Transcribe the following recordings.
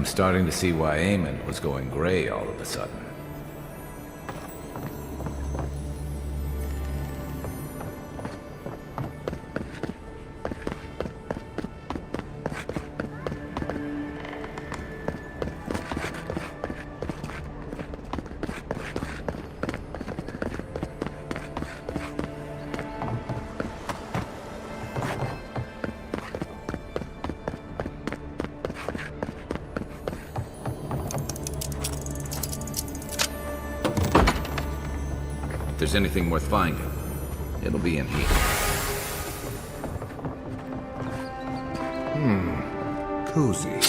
I'm starting to see why Eamon was going gray all of a sudden. If there's anything worth finding, it'll be in here. Cozy.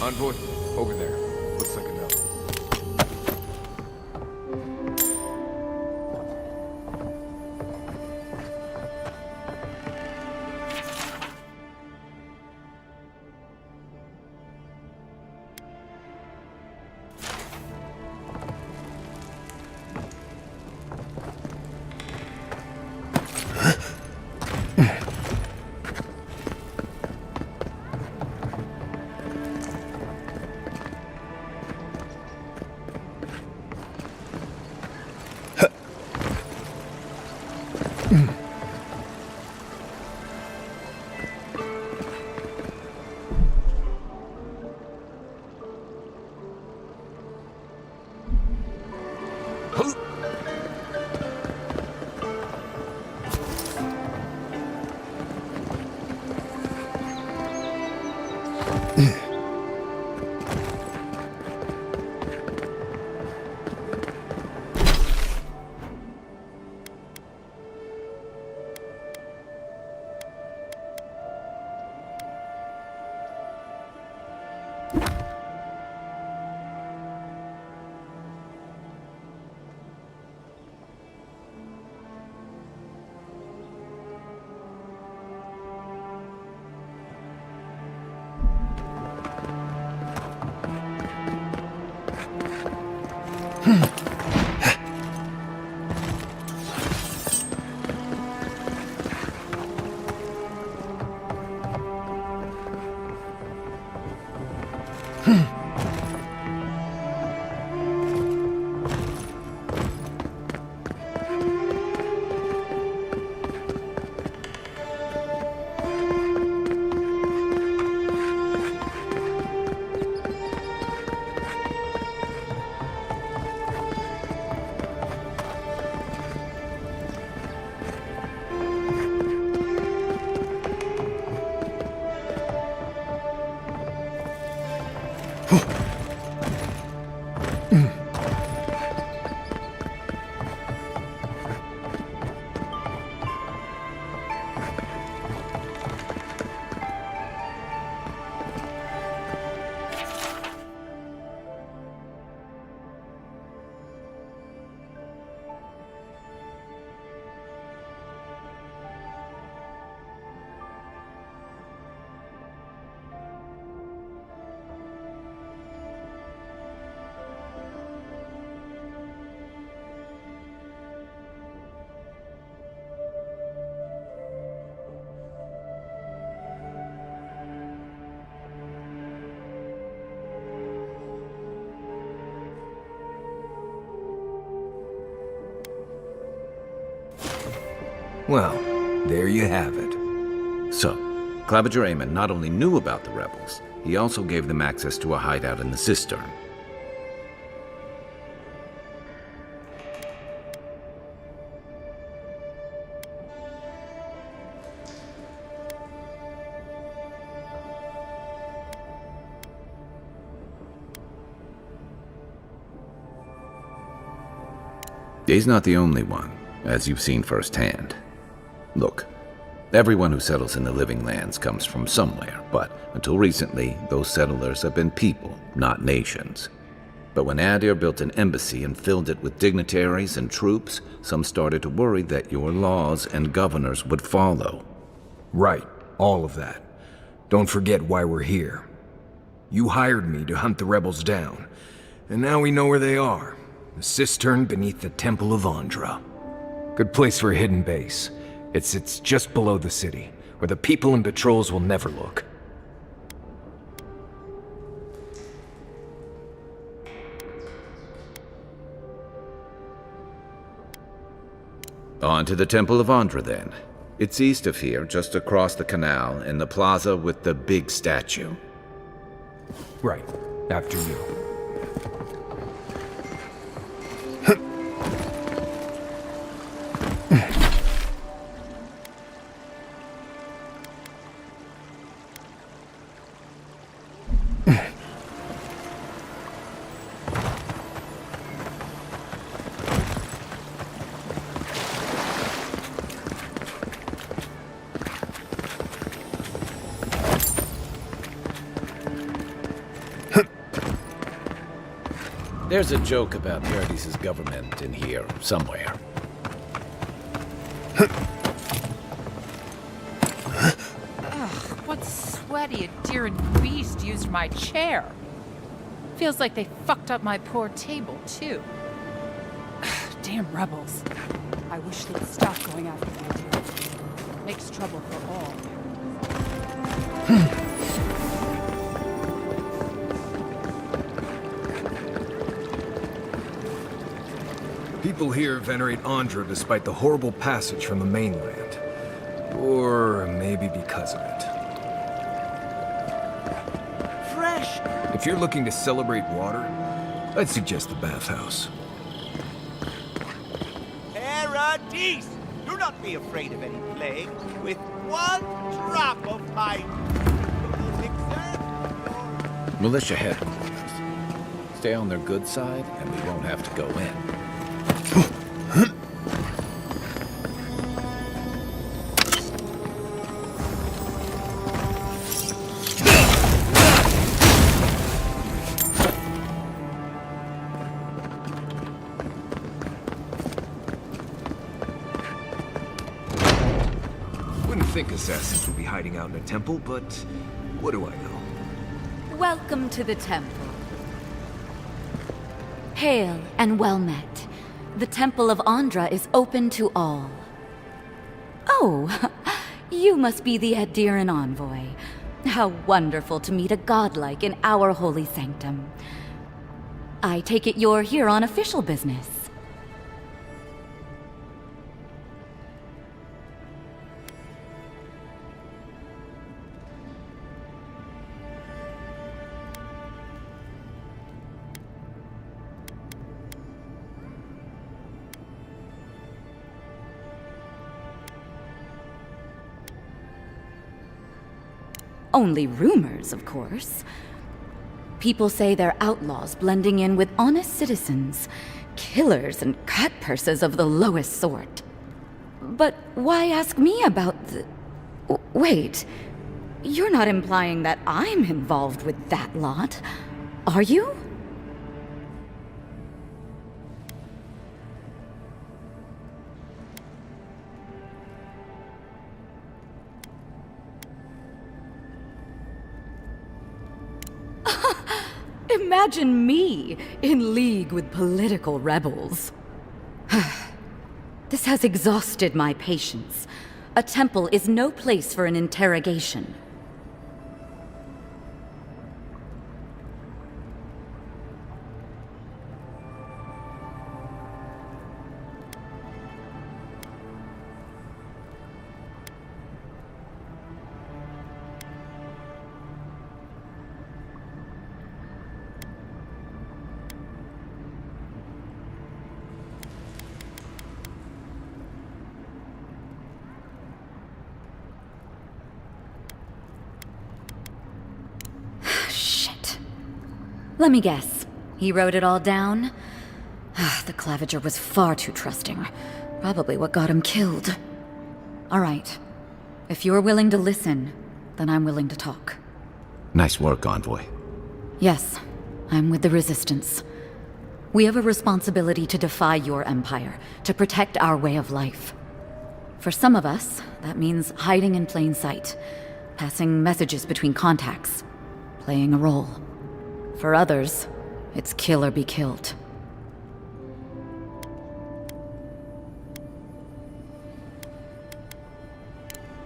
Envoy, over there. Looks like enough. Well, there you have it. So, Claviger Amon not only knew about the rebels, he also gave them access to a hideout in the cistern. He's not the only one, as you've seen firsthand. Look, everyone who settles in the Living Lands comes from somewhere, but until recently, those settlers have been people, not nations. But when Adir built an embassy and filled it with dignitaries and troops, some started to worry that your laws and governors would follow. Right, all of that. Don't forget why we're here. You hired me to hunt the rebels down, and now we know where they are. The cistern beneath the Temple of Andra. Good place for a hidden base. It sits just below the city, where the people and patrols will never look. On to the Temple of Andra, then. It's east of here, just across the canal, in the plaza with the big statue. Right, after you. There's a joke about Paradise's government in here somewhere. What sweaty Adherent beast used my chair? Feels like they fucked up my poor table, too. Damn rebels. I wish they'd stop going after the Adherent. Makes trouble for all. People here venerate Andra despite the horrible passage from the mainland. Or maybe because of it. Fresh! If you're looking to celebrate water, I'd suggest the bathhouse. Paradise! Do not be afraid of any plague. With one drop of my elixir, Militia headquarters. Stay on their good side, and we won't have to go in. Wouldn't think assassins would be hiding out in a temple, but what do I know? Welcome to the temple. Hail and well met. The Temple of Andra is open to all. Oh, you must be the Adherent envoy. How wonderful to meet a godlike in our holy sanctum. I take it you're here on official business. Only rumors, of course. People say they're outlaws blending in with honest citizens, killers and cutpurses of the lowest sort. But why ask me about the... Wait, you're not implying that I'm involved with that lot, are you? Imagine me in league with political rebels. This has exhausted my patience. A temple is no place for an interrogation. Let me guess. He wrote it all down? The Claviger was far too trusting. Probably what got him killed. All right. If you're willing to listen, then I'm willing to talk. Nice work, Envoy. Yes, I'm with the Resistance. We have a responsibility to defy your empire, to protect our way of life. For some of us, that means hiding in plain sight, passing messages between contacts, playing a role. For others, it's kill or be killed.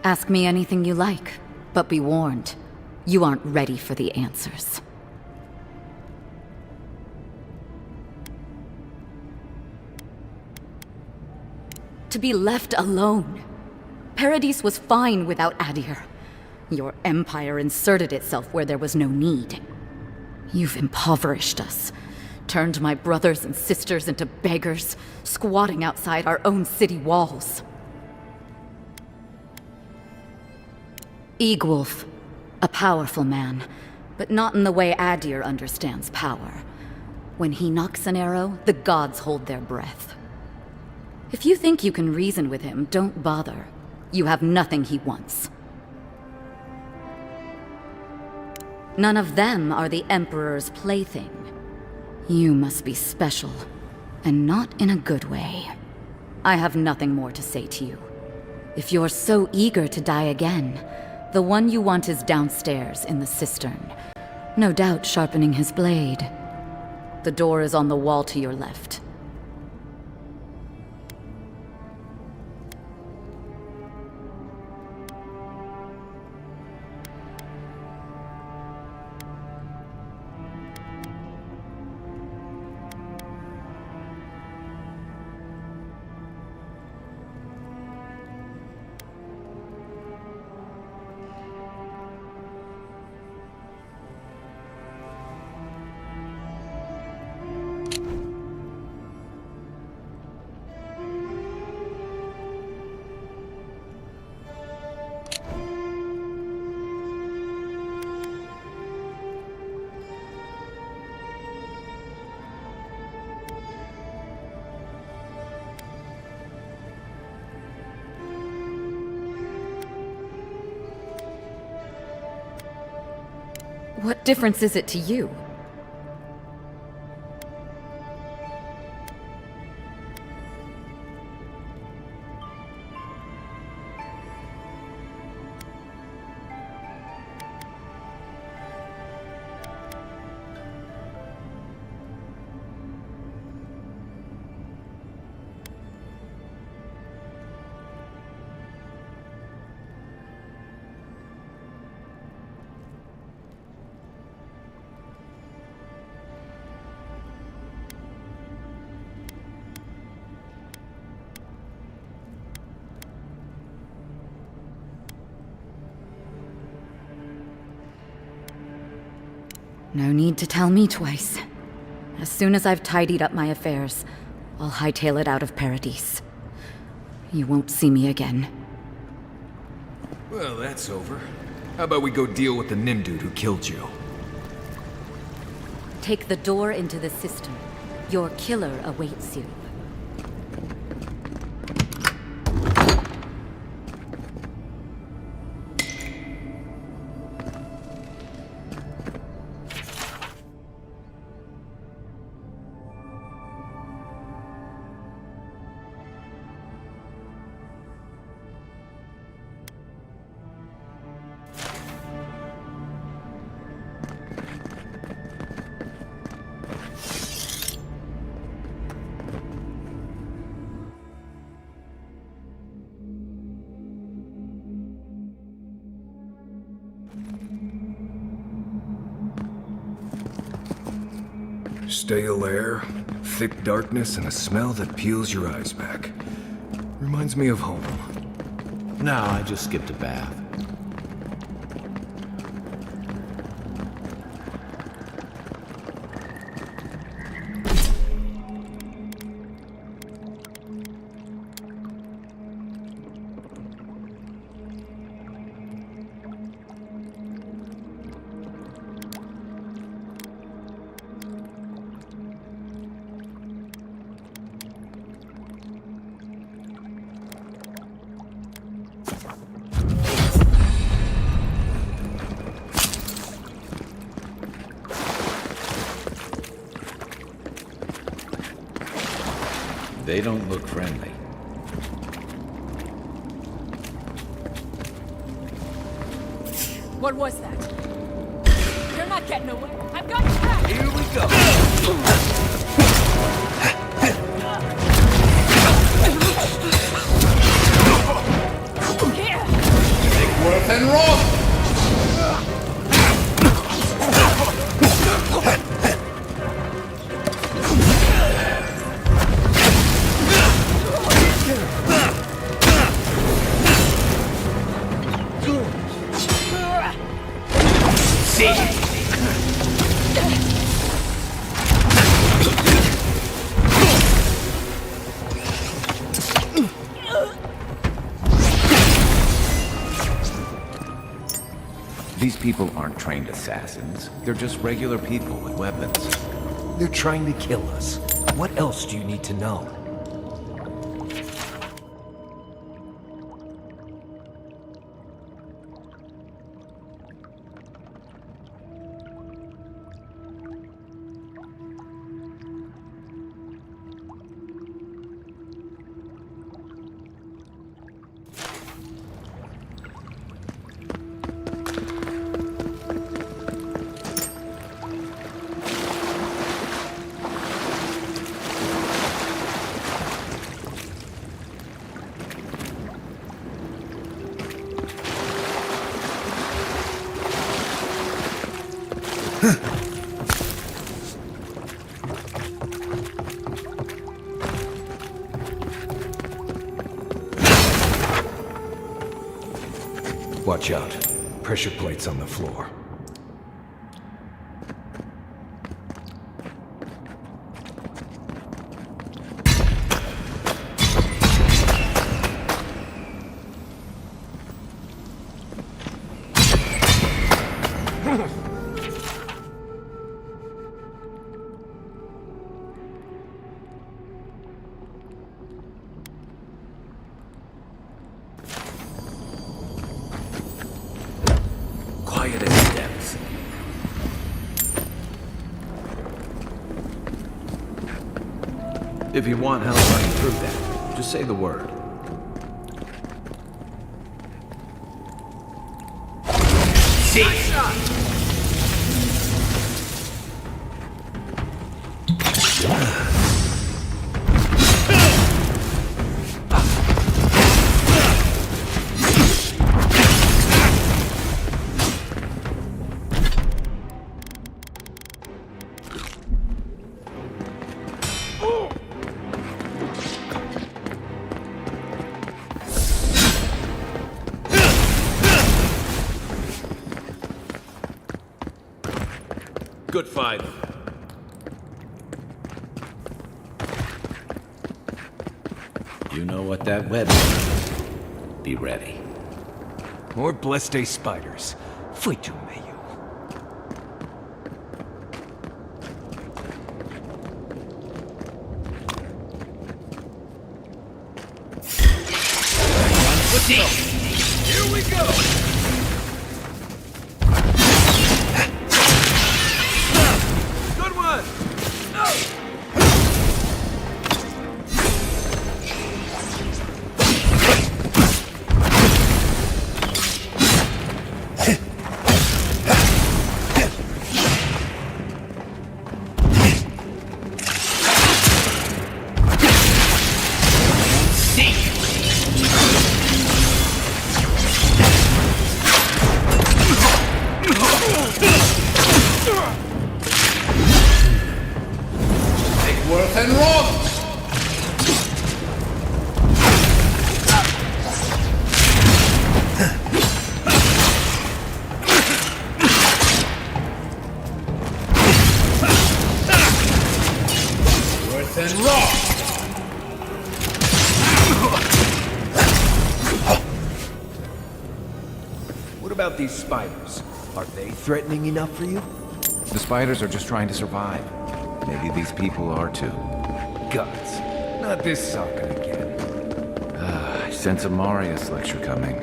Ask me anything you like, but be warned, you aren't ready for the answers. To be left alone. Paradise was fine without Adir. Your empire inserted itself where there was no need. You've impoverished us, turned my brothers and sisters into beggars, squatting outside our own city walls. Eagwolf, a powerful man, but not in the way Adir understands power. When he knocks an arrow, the gods hold their breath. If you think you can reason with him, don't bother. You have nothing he wants. None of them are the Emperor's plaything. You must be special, and not in a good way. I have nothing more to say to you. If you're so eager to die again, the one you want is downstairs in the cistern, no doubt sharpening his blade. The door is on the wall to your left. What difference is it to you? No need to tell me twice. As soon as I've tidied up my affairs, I'll hightail it out of Paradise. You won't see me again. Well, that's over. How about we go deal with the Nim dude who killed you? Take the door into the cistern. Your killer awaits you. Stale air, thick darkness, and a smell that peels your eyes back. Reminds me of home. No, I just skipped a bath. They don't look friendly. What was that? You're not getting away. I've got you back! Here we go. Here! Worth and wrong! These people aren't trained assassins. They're just regular people with weapons. They're trying to kill us. What else do you need to know? Watch out. Pressure plates on the floor. Quiet as steps. If you want help running through that, just say the word. Good fight. You know what that web is. Be ready. More Bleste spiders. Fui tu meio. Here we go! Good one! Worth and wrong! Worth and wrong! What about these spiders? Are they threatening enough for you? The spiders are just trying to survive. Maybe these people are too. Guts. Not this sucker again. I sense a Marius lecture coming.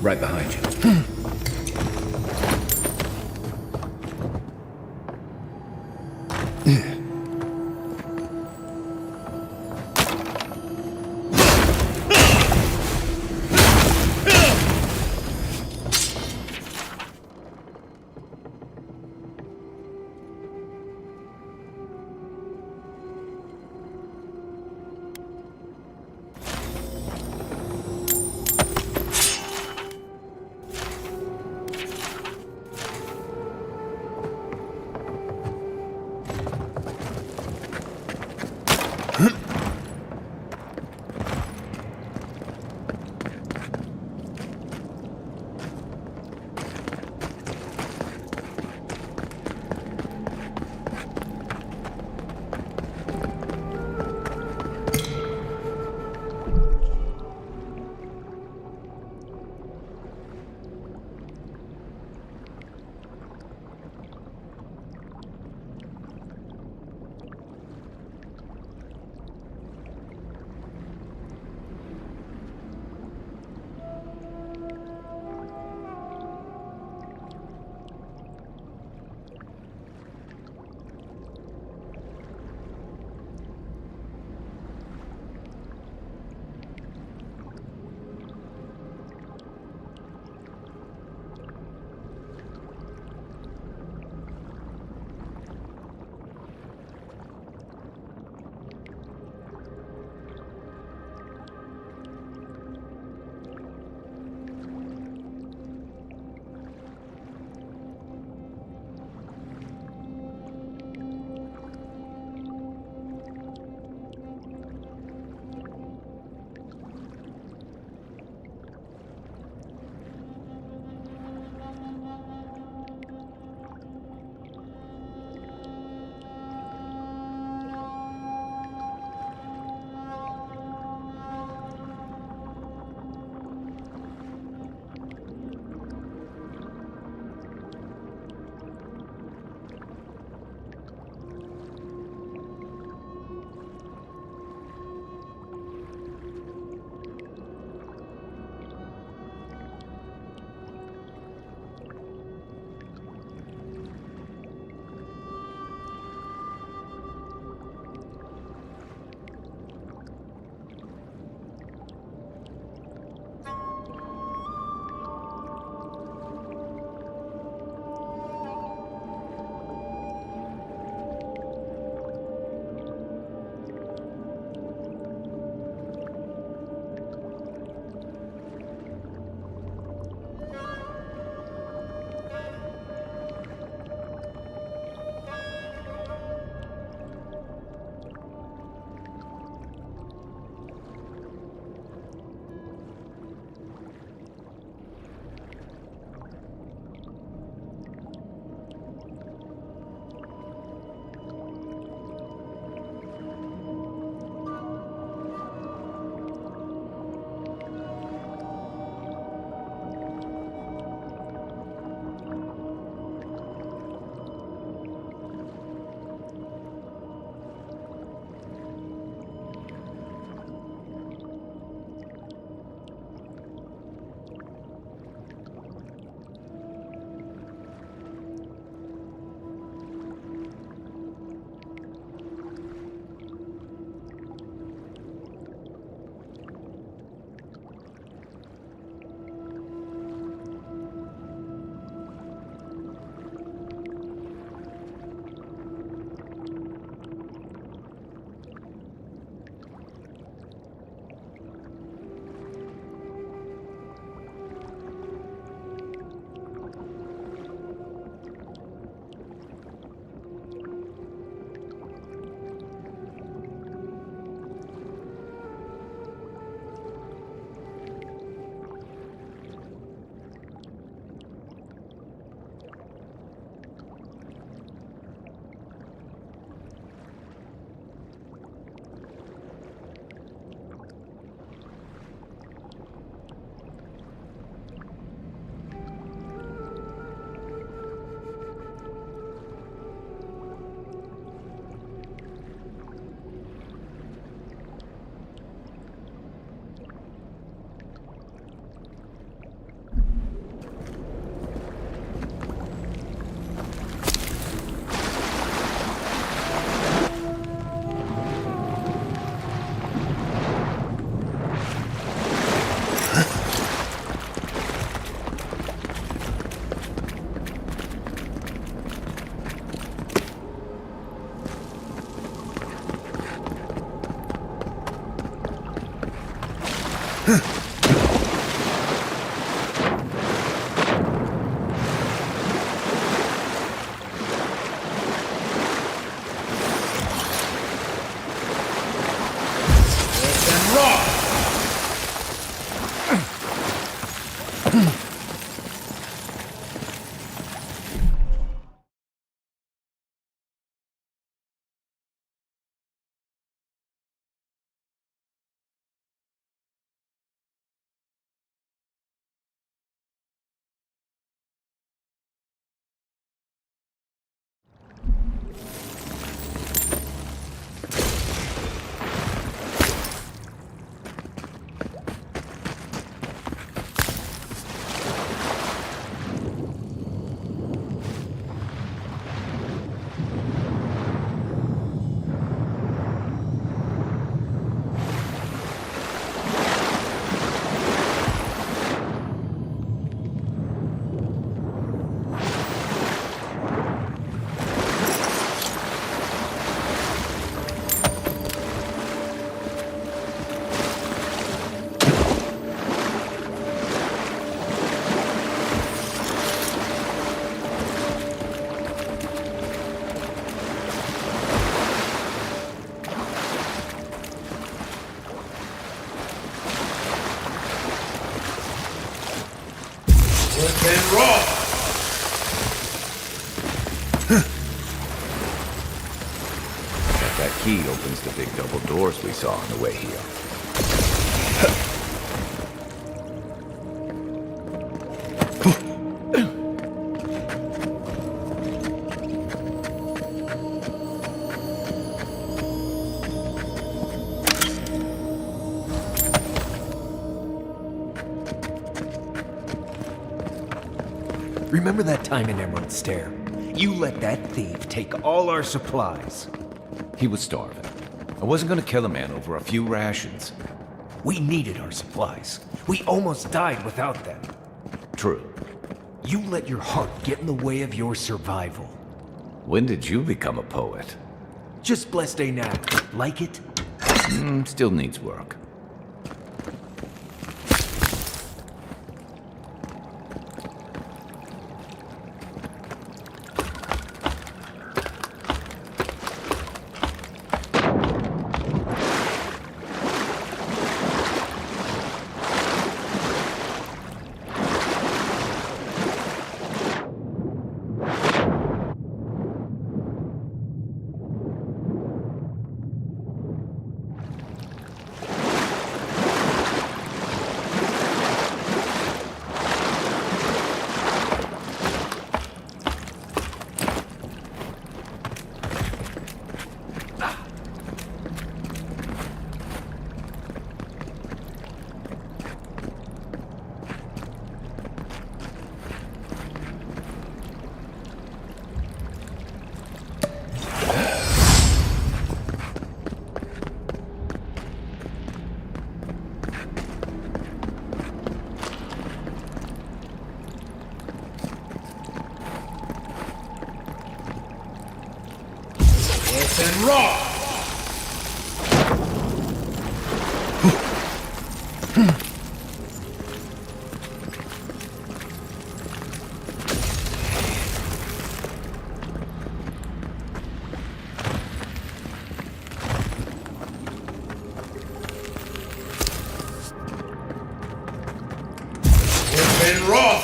Right behind you. Work and roll! That key opens the big double doors we saw on the way here. Remember that time in Emerald Stair? You let that thief take all our supplies. He was starving. I wasn't gonna kill a man over a few rations. We needed our supplies. We almost died without them. True. You let your heart get in the way of your survival. When did you become a poet? Just blessed day now. Like it? Still needs work. Work and roll! Work and roll!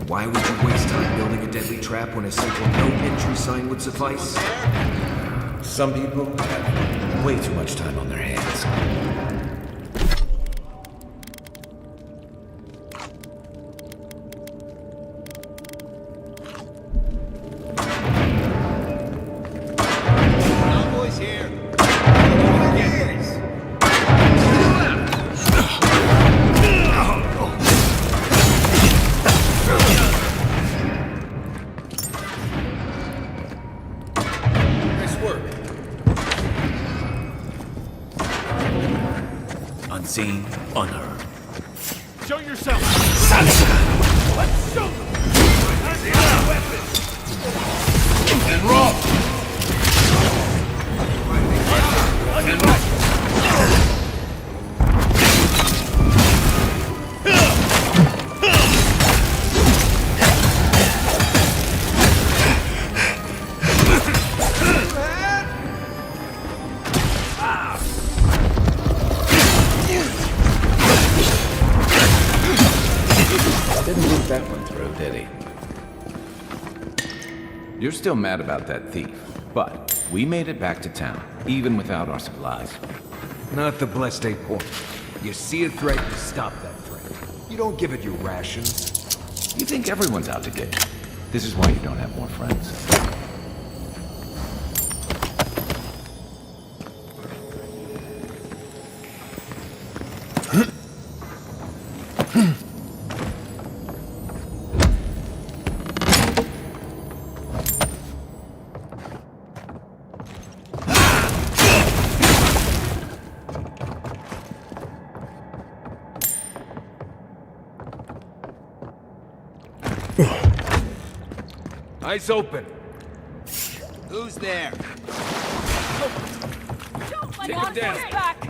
Why would you waste time building a deadly trap when a simple no entry sign would suffice? Some people have way too much time on their hands. Cowboys here. Yes. Nice work. Unseen, unheard. Show yourself. Let's show them! And roll! And roll! Didn't think that one through, did he? You're still mad about that thief, but we made it back to town, even without our supplies. Not the blessed day point. You see a threat, you stop that threat. You don't give it your rations. You think everyone's out to get you. This is why you don't have more friends. Eyes open. Who's there? Don't let Take on him down. force back!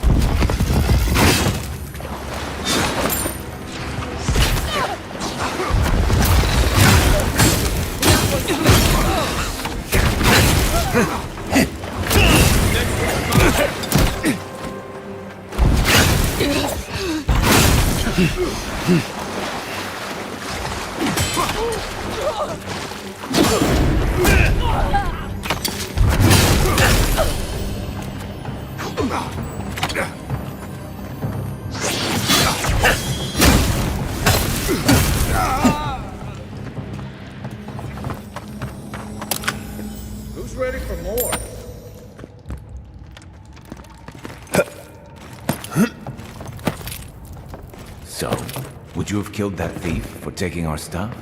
Who's ready for more? So, would you have killed that thief for taking our stuff?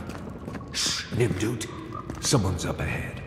Nimdut, someone's up ahead.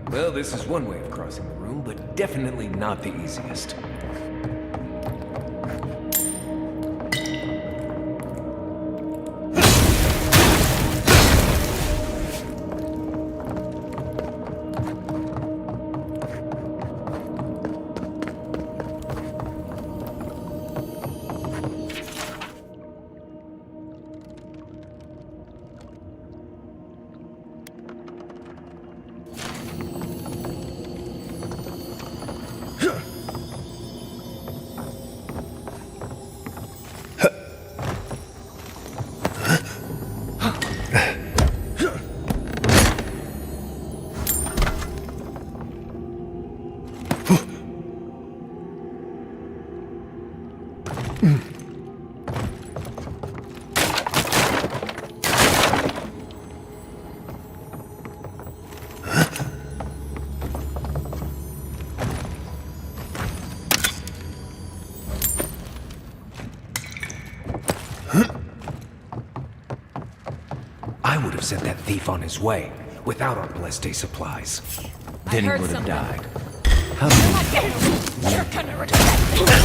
Well, this is one way of crossing the room, but definitely not the easiest. I would have sent that thief on his way without our blessed day supplies. Then he heard would have something. died. How do You're gonna regret it!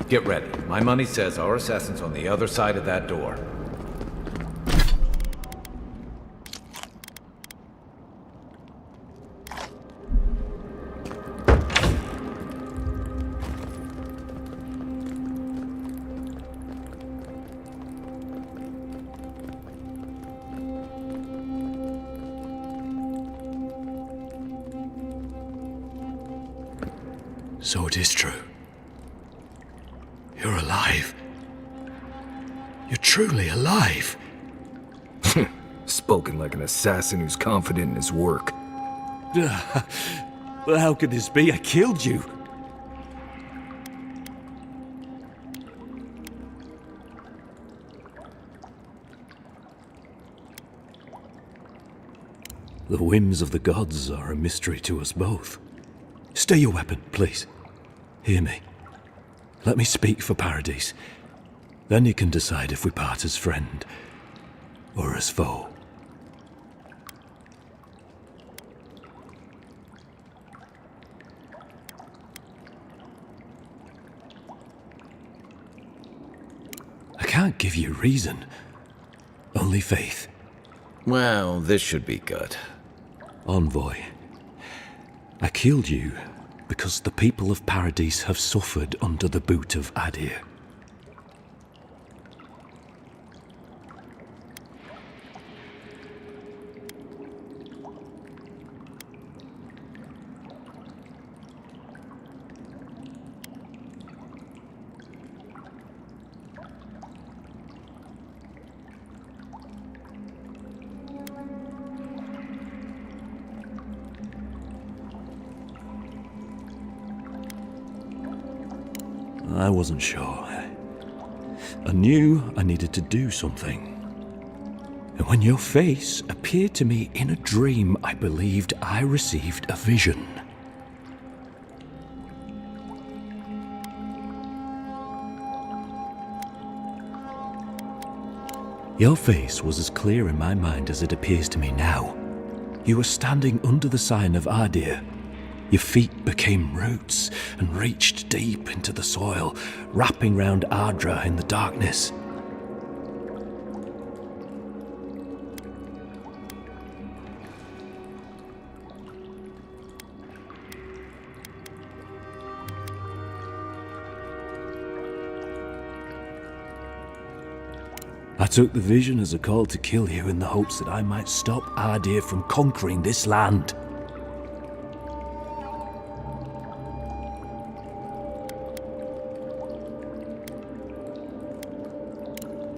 Get ready. My money says our assassin's on the other side of that door. So it is true. You're alive. You're truly alive. Spoken like an assassin who's confident in his work. Well, how could this be? I killed you. The whims of the gods are a mystery to us both. Stay your weapon, please. Hear me. Let me speak for Paradise. Then you can decide if we part as friend or as foe. can't give you reason. Only faith. Well, this should be good. Envoy, I killed you because the people of Paradise have suffered under the boot of Adir. I wasn't sure. I knew I needed to do something. And when your face appeared to me in a dream, I believed I received a vision. Your face was as clear in my mind as it appears to me now. You were standing under the sign of Adir. Your feet became roots and reached deep into the soil, wrapping round Ardra in the darkness. I took the vision as a call to kill you in the hopes that I might stop Adir from conquering this land.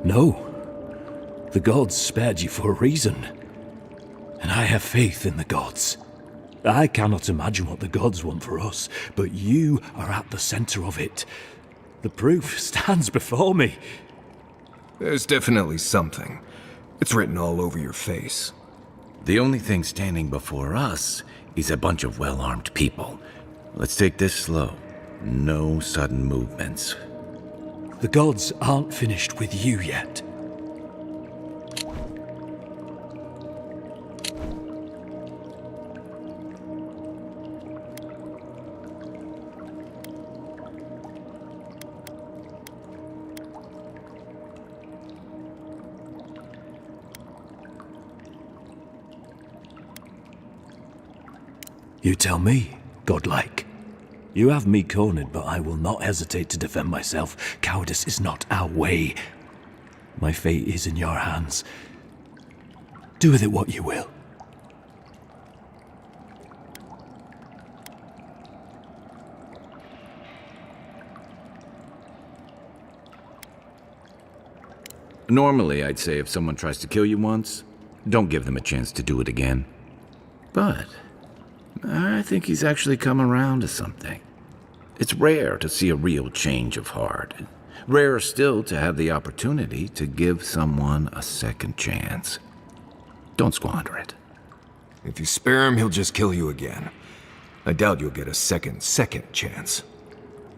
No. The gods spared you for a reason. And I have faith in the gods. I cannot imagine what the gods want for us, but you are at the center of it. The proof stands before me. There's definitely something. It's written all over your face. The only thing standing before us is a bunch of well-armed people. Let's take this slow. No sudden movements. The gods aren't finished with you yet. You tell me, godlike. You have me cornered, but I will not hesitate to defend myself. Cowardice is not our way. My fate is in your hands. Do with it what you will. Normally, I'd say if someone tries to kill you once, don't give them a chance to do it again. But I think he's actually come around to something. It's rare to see a real change of heart. Rarer still to have the opportunity to give someone a second chance. Don't squander it. If you spare him, he'll just kill you again. I doubt you'll get a second chance.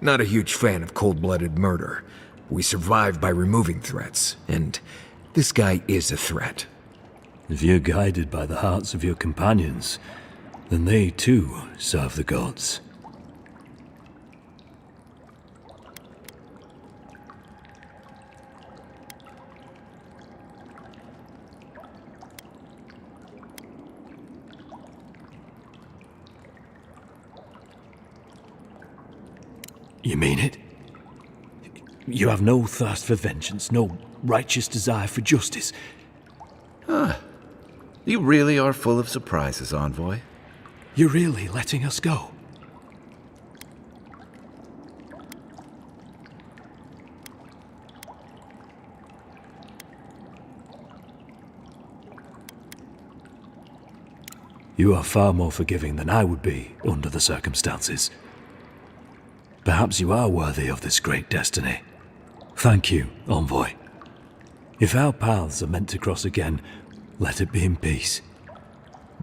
Not a huge fan of cold-blooded murder. We survive by removing threats, and this guy is a threat. If you're guided by the hearts of your companions, then they too serve the gods. You mean it? You have no thirst for vengeance, no righteous desire for justice. You really are full of surprises, Envoy. You're really letting us go? You are far more forgiving than I would be under the circumstances. Perhaps you are worthy of this great destiny. Thank you, Envoy. If our paths are meant to cross again, let it be in peace.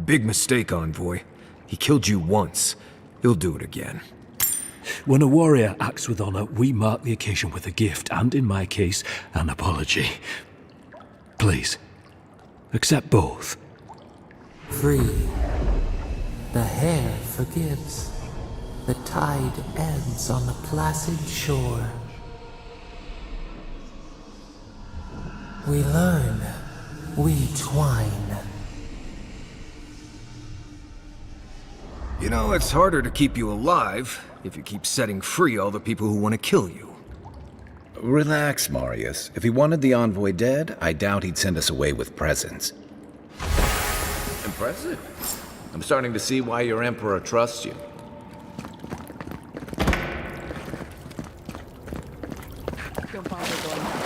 Big mistake, Envoy. He killed you once. He'll do it again. When a warrior acts with honor, we mark the occasion with a gift, and in my case, an apology. Please, accept both. Free. The hair forgives. The tide ends on the placid shore. We learn. We twine. You know, it's harder to keep you alive if you keep setting free all the people who want to kill you. Relax, Marius. If he wanted the envoy dead, I doubt he'd send us away with presents. Impressive. I'm starting to see why your Emperor trusts you. Don't bother going back.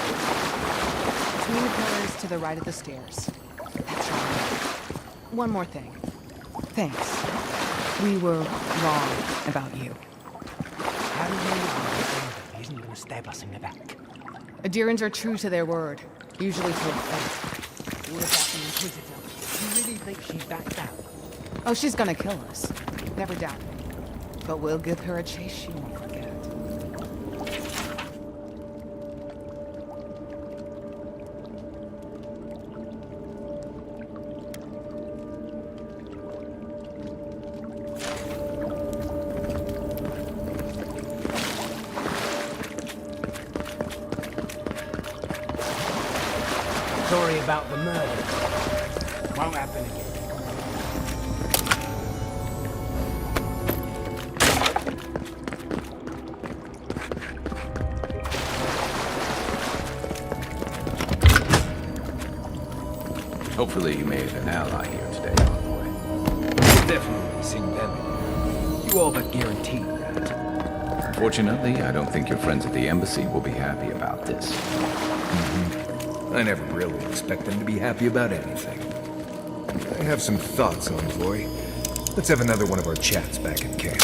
Between the pillars to the right of the stairs. That's right. One more thing. Thanks. We were wrong about you. How do you know he isn't going to stab us in the back? Adirans are true to their word, usually to a fault. What about the Inquisitor? Do you really think she's back down? Oh, she's gonna kill us. Never doubt it. But we'll give her a chase she won't forget. Sorry about the murder. Won't happen again. Hopefully you made an ally here today, envoy. Definitely seen them. You all but guaranteed that. Unfortunately, I don't think your friends at the embassy will be happy about this. I never really expect them to be happy about anything. I have some thoughts, envoy. Let's have another one of our chats back at camp.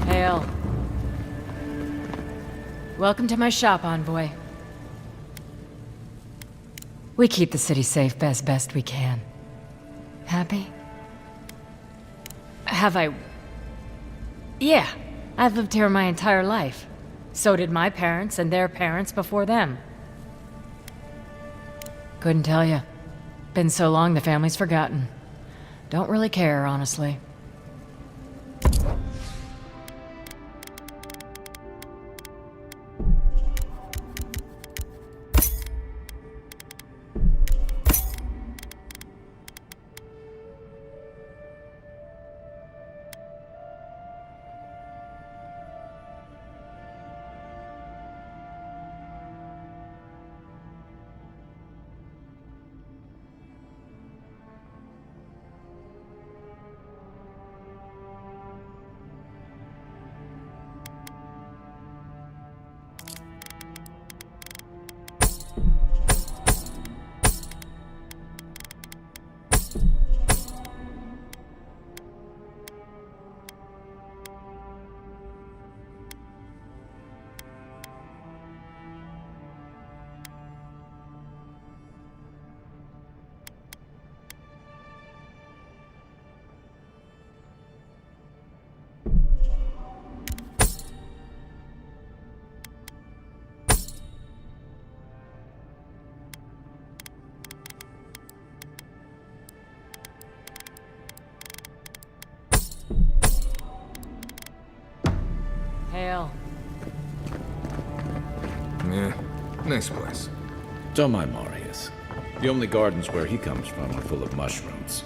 Hail. Welcome to my shop, envoy. We keep the city safe as best we can. Happy? Have I... Yeah, I've lived here my entire life. So did my parents and their parents before them. Couldn't tell you. Been so long the family's forgotten. Don't really care, honestly. Hail. Yeah, nice place. Don't mind Marius. The only gardens where he comes from are full of mushrooms.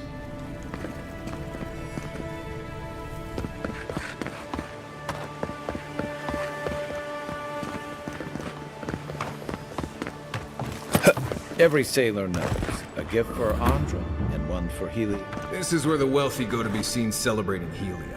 Every sailor knows. A gift for Andra and one for Helia. This is where the wealthy go to be seen celebrating Helia.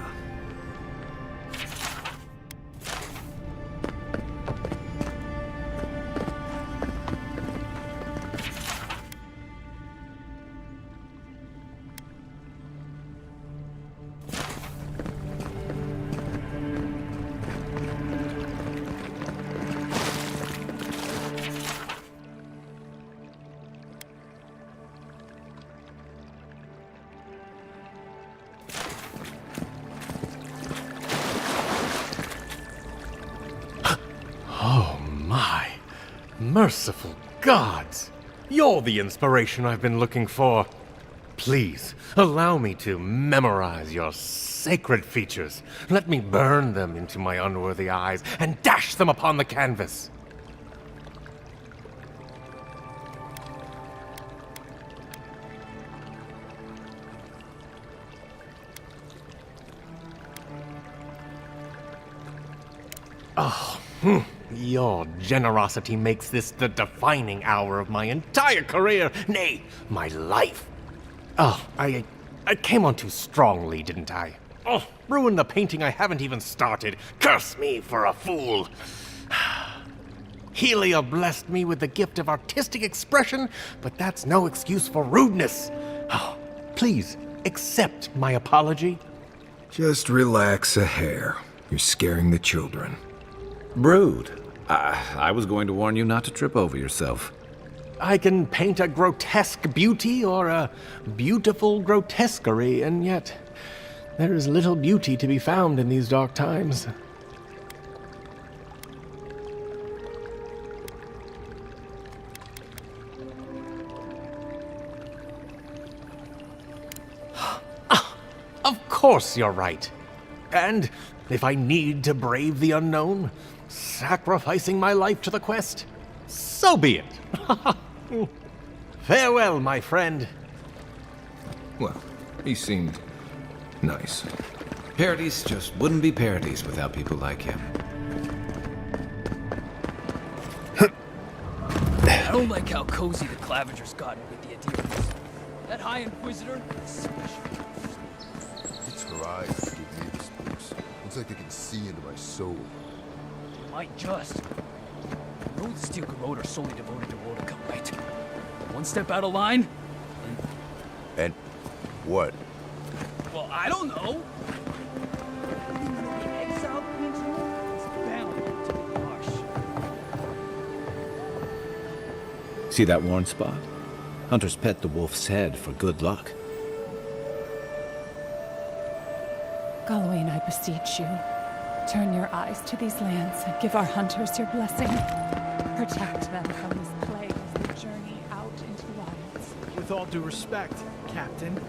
Merciful gods! You're the inspiration I've been looking for. Please, allow me to memorize your sacred features. Let me burn them into my unworthy eyes and dash them upon the canvas. Oh, your generosity makes this the defining hour of my entire career, nay, my life. Oh, I came on too strongly, didn't I? Oh, ruined the painting I haven't even started. Curse me for a fool. Helia blessed me with the gift of artistic expression, but that's no excuse for rudeness. Oh, please, accept my apology. Just relax a hair. You're scaring the children. Brood. I was going to warn you not to trip over yourself. I can paint a grotesque beauty or a beautiful grotesquerie, and yet there is little beauty to be found in these dark times. Of course you're right. And if I need to brave the unknown, sacrificing my life to the quest, so be it. Farewell, my friend. Well, he seemed nice. Paradise just wouldn't be Paradise without people like him. I don't like how cozy the Clavenger's gotten with the Adeptus. That High Inquisitor is special. It's her eyes that give me the spooks. Looks like they can see into my soul. Might just. I know the Steel Garrote are solely devoted to Wodekum, right? One step out of line, And what? well, I don't know. The exiled Queen's rule is bound to be harsh. See that worn spot? Hunters pet the wolf's head for good luck. Gawain, I beseech you. Turn your eyes to these lands and give our hunters your blessing. Protect them from this plague as they journey out into the wilds. With all due respect, Captain,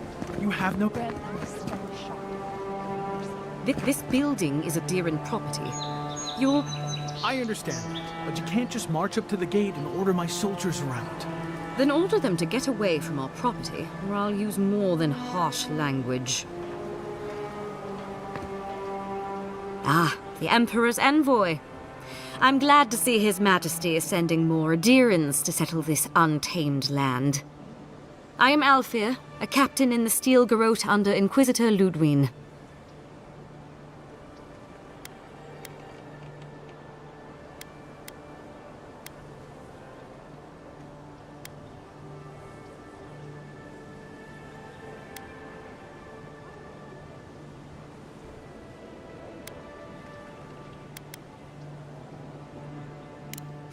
you have no... Grant them a steady shot. This building is Adiran property. You'll... I understand, but you can't just march up to the gate and order my soldiers around. Then order them to get away from our property, or I'll use more than harsh language. Ah, the Emperor's envoy. I'm glad to see His Majesty is sending more Adirans to settle this untamed land. I am Alfir, a captain in the Steel Garrote under Inquisitor Ludwine.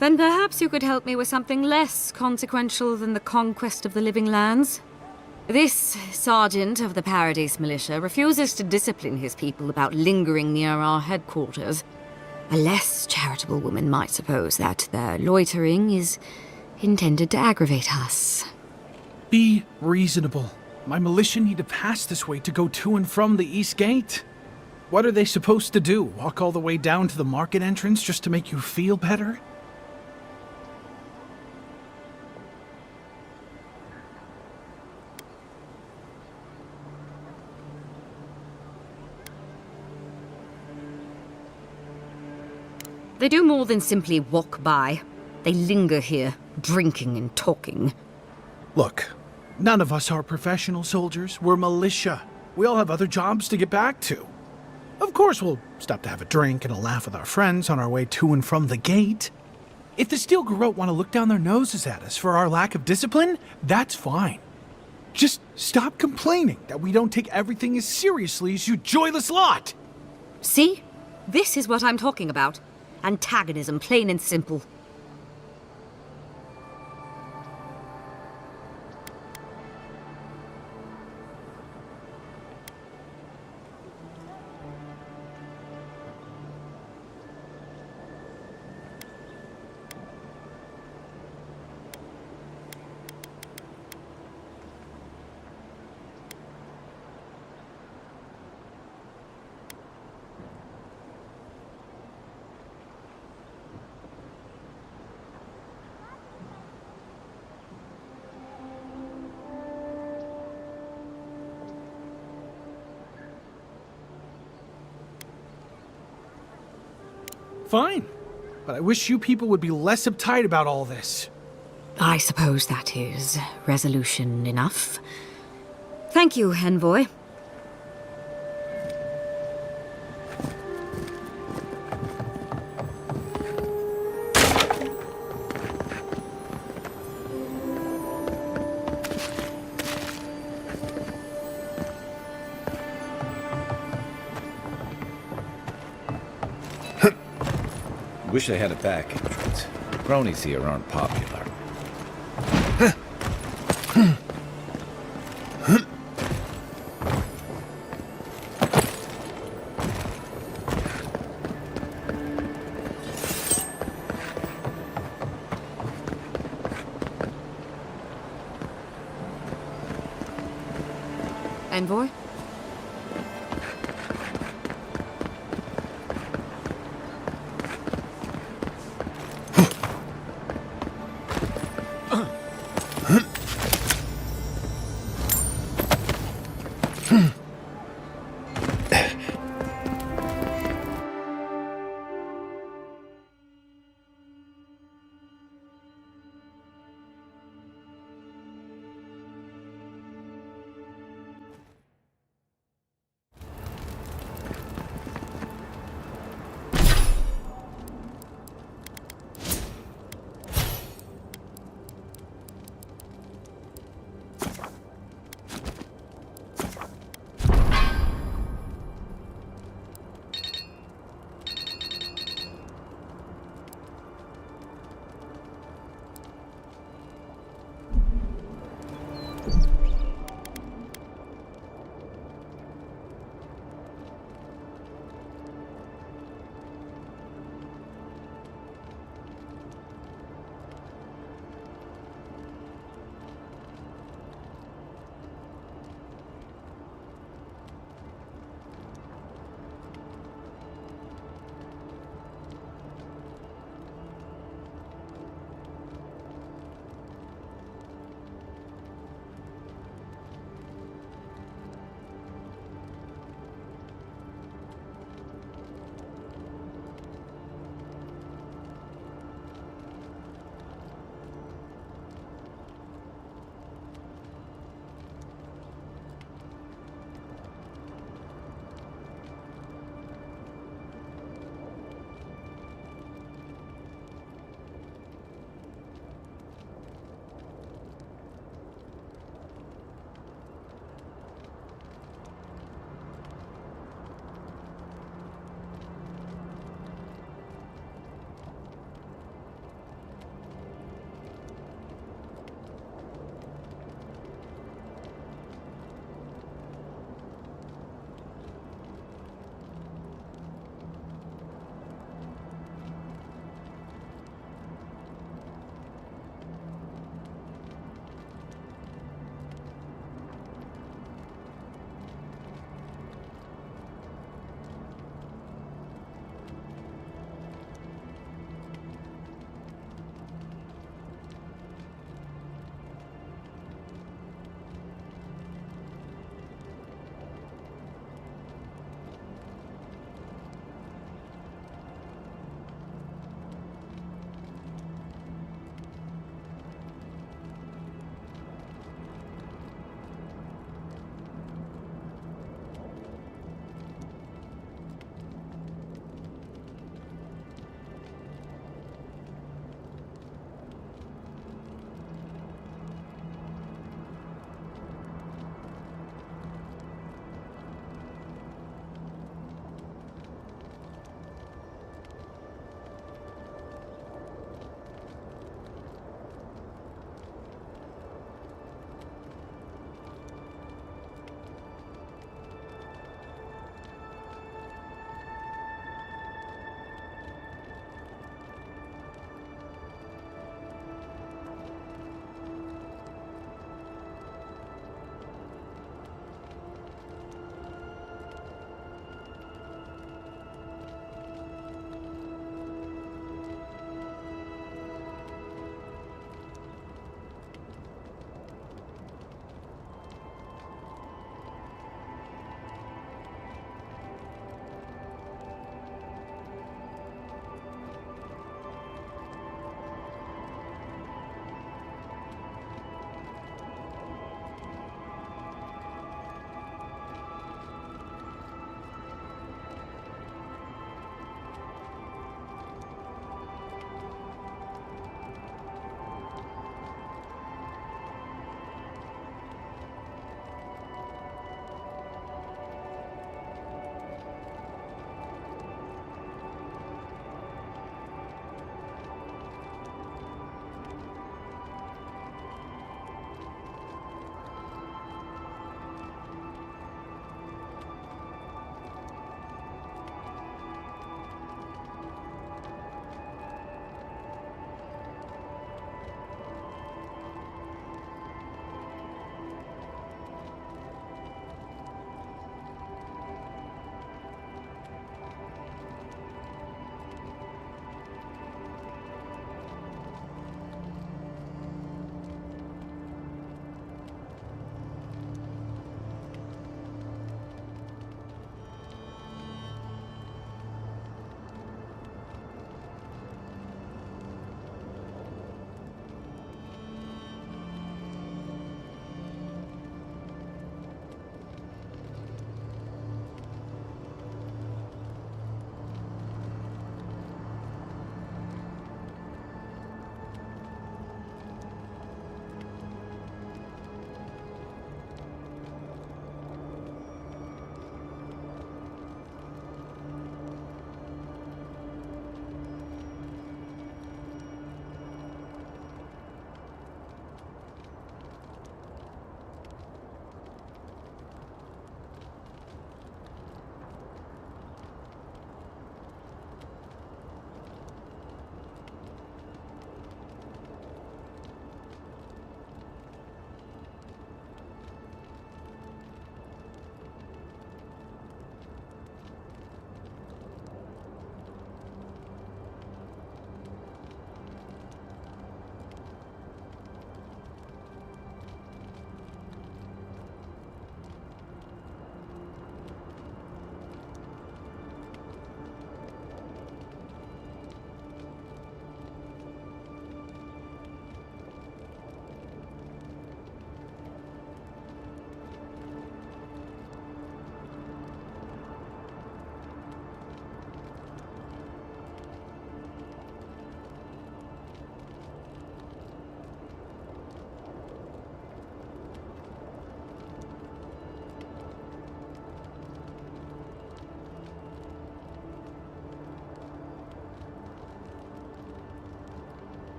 Then perhaps you could help me with something less consequential than the conquest of the living lands. This sergeant of the Paradise Militia refuses to discipline his people about lingering near our headquarters. A less charitable woman might suppose that their loitering is intended to aggravate us. Be reasonable. My militia need to pass this way to go to and from the East Gate. What are they supposed to do? Walk all the way down to the market entrance just to make you feel better? They do more than simply walk by. They linger here, drinking and talking. Look, none of us are professional soldiers. We're militia. We all have other jobs to get back to. Of course, we'll stop to have a drink and a laugh with our friends on our way to and from the gate. If the Steel Garrote want to look down their noses at us for our lack of discipline, that's fine. Just stop complaining that we don't take everything as seriously as you joyless lot! See? This is what I'm talking about. Antagonism, plain and simple. Fine. But I wish you people would be less uptight about all this. I suppose that is resolution enough. Thank you, Envoy. Wish I had a back entrance. Cronies here aren't popular. Envoy?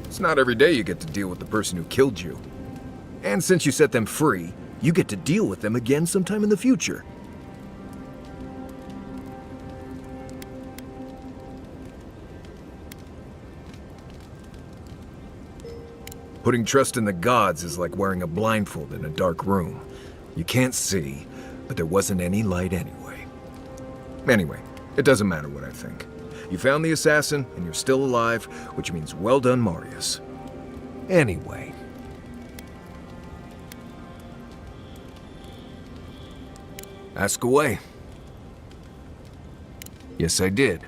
It's not every day you get to deal with the person who killed you. And since you set them free, you get to deal with them again sometime in the future. Putting trust in the gods is like wearing a blindfold in a dark room. You can't see, but there wasn't any light anyway. Anyway, it doesn't matter what I think. You found the assassin, and you're still alive, which means well done, Marius. Anyway. Ask away. Yes, I did.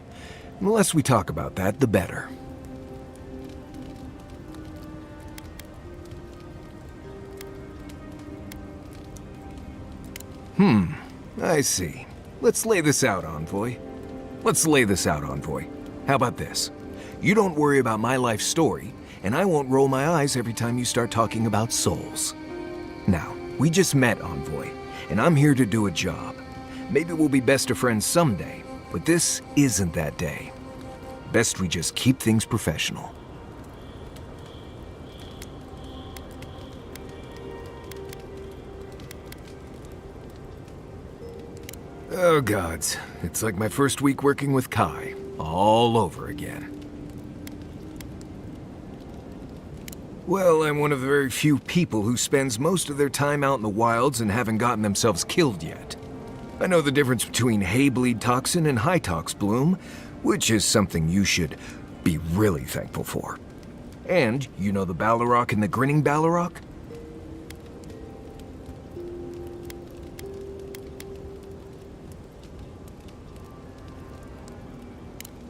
The less we talk about that, the better. I see. Let's lay this out, Envoy. How about this? You don't worry about my life story, and I won't roll my eyes every time you start talking about souls. Now, we just met, Envoy, and I'm here to do a job. Maybe we'll be best of friends someday, but this isn't that day. Best we just keep things professional. Oh gods, it's like my first week working with Kai, all over again. Well, I'm one of the very few people who spends most of their time out in the wilds and haven't gotten themselves killed yet. I know the difference between hay-bleed toxin and high-tox bloom, which is something you should be really thankful for. And you know the Balrog and the Grinning Balrog?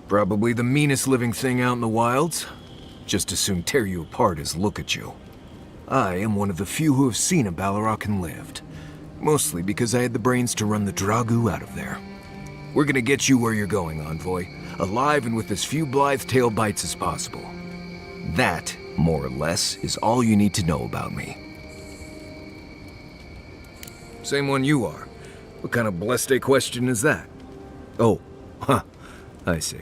Probably the meanest living thing out in the wilds. Just as soon tear you apart as look at you. I am one of the few who have seen a Balrog and lived. Mostly because I had the brains to run the Dragu out of there. We're gonna get you where you're going, Envoy. Alive and with as few blithe tail bites as possible. That, more or less, is all you need to know about me. Same one you are. What kind of blessed question is that? Oh, I see.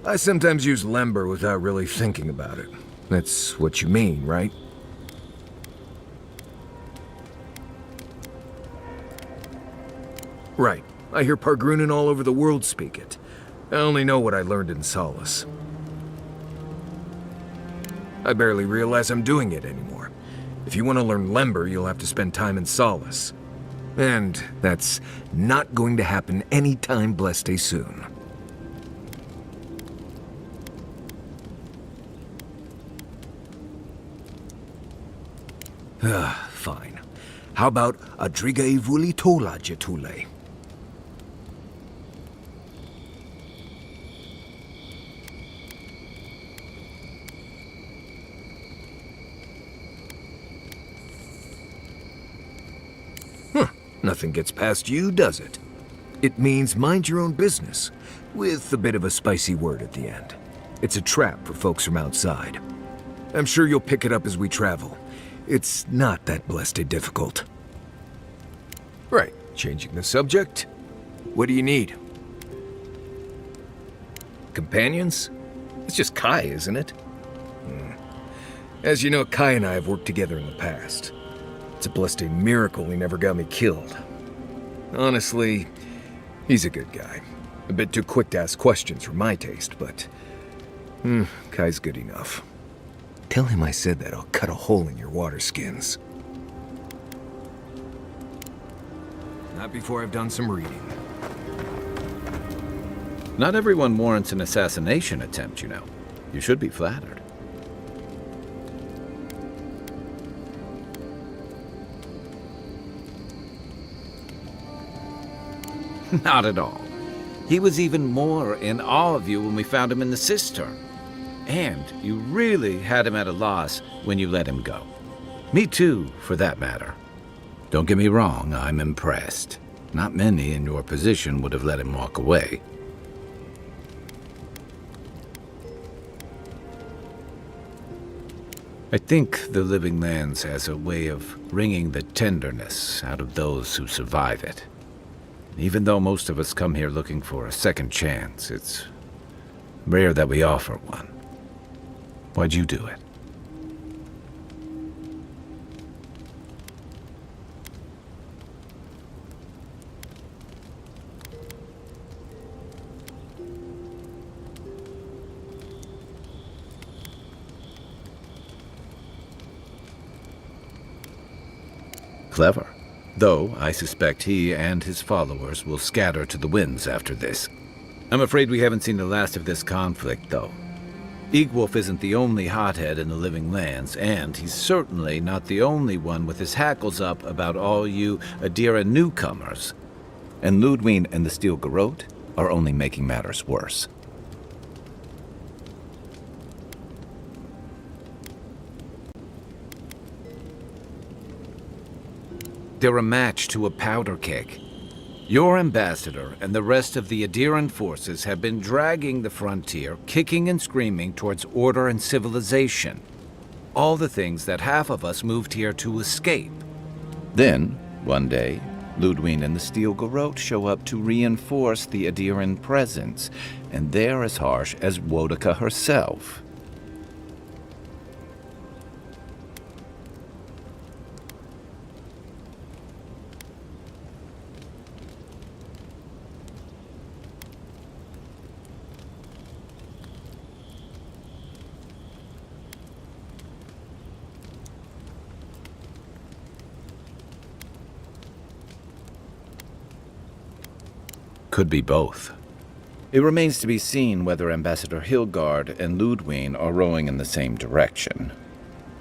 I sometimes use Lember without really thinking about it. That's what you mean, right? Right. I hear Pargrunen all over the world speak it. I only know what I learned in Solace. I barely realize I'm doing it anymore. If you want to learn Lember, you'll have to spend time in Solace. And that's not going to happen anytime blessed soon. Fine. How about Adriga Ivuli Tola Jetule? Nothing gets past you, does it? It means mind your own business, with a bit of a spicy word at the end. It's a trap for folks from outside. I'm sure you'll pick it up as we travel. It's not that blessed difficult. Right, changing the subject. What do you need? Companions? It's just Kai, isn't it? As you know, Kai and I have worked together in the past. It's a blessed miracle he never got me killed. Honestly, he's a good guy. A bit too quick to ask questions for my taste, but... Kai's good enough. Tell him I said that I'll cut a hole in your water skins. Not before I've done some reading. Not everyone warrants an assassination attempt, you know. You should be flattered. Not at all. He was even more in awe of you when we found him in the cistern. And you really had him at a loss when you let him go. Me too, for that matter. Don't get me wrong, I'm impressed. Not many in your position would have let him walk away. I think the Living Lands has a way of wringing the tenderness out of those who survive it. Even though most of us come here looking for a second chance, it's rare that we offer one. Why'd you do it? Clever. Though I suspect he and his followers will scatter to the winds after this. I'm afraid we haven't seen the last of this conflict, though. Eagwolf isn't the only hothead in the Living Lands, and he's certainly not the only one with his hackles up about all you Adira newcomers. And Ludwig and the Steel Garrote are only making matters worse. They're a match to a powder keg. Your ambassador and the rest of the Adiran forces have been dragging the frontier, kicking and screaming towards order and civilization. All the things that half of us moved here to escape. Then, one day, Ludwig and the Steel Garrote show up to reinforce the Adiran presence, and they're as harsh as Wodaka herself. Could be both. It remains to be seen whether Ambassador Hilgard and Ludwig are rowing in the same direction.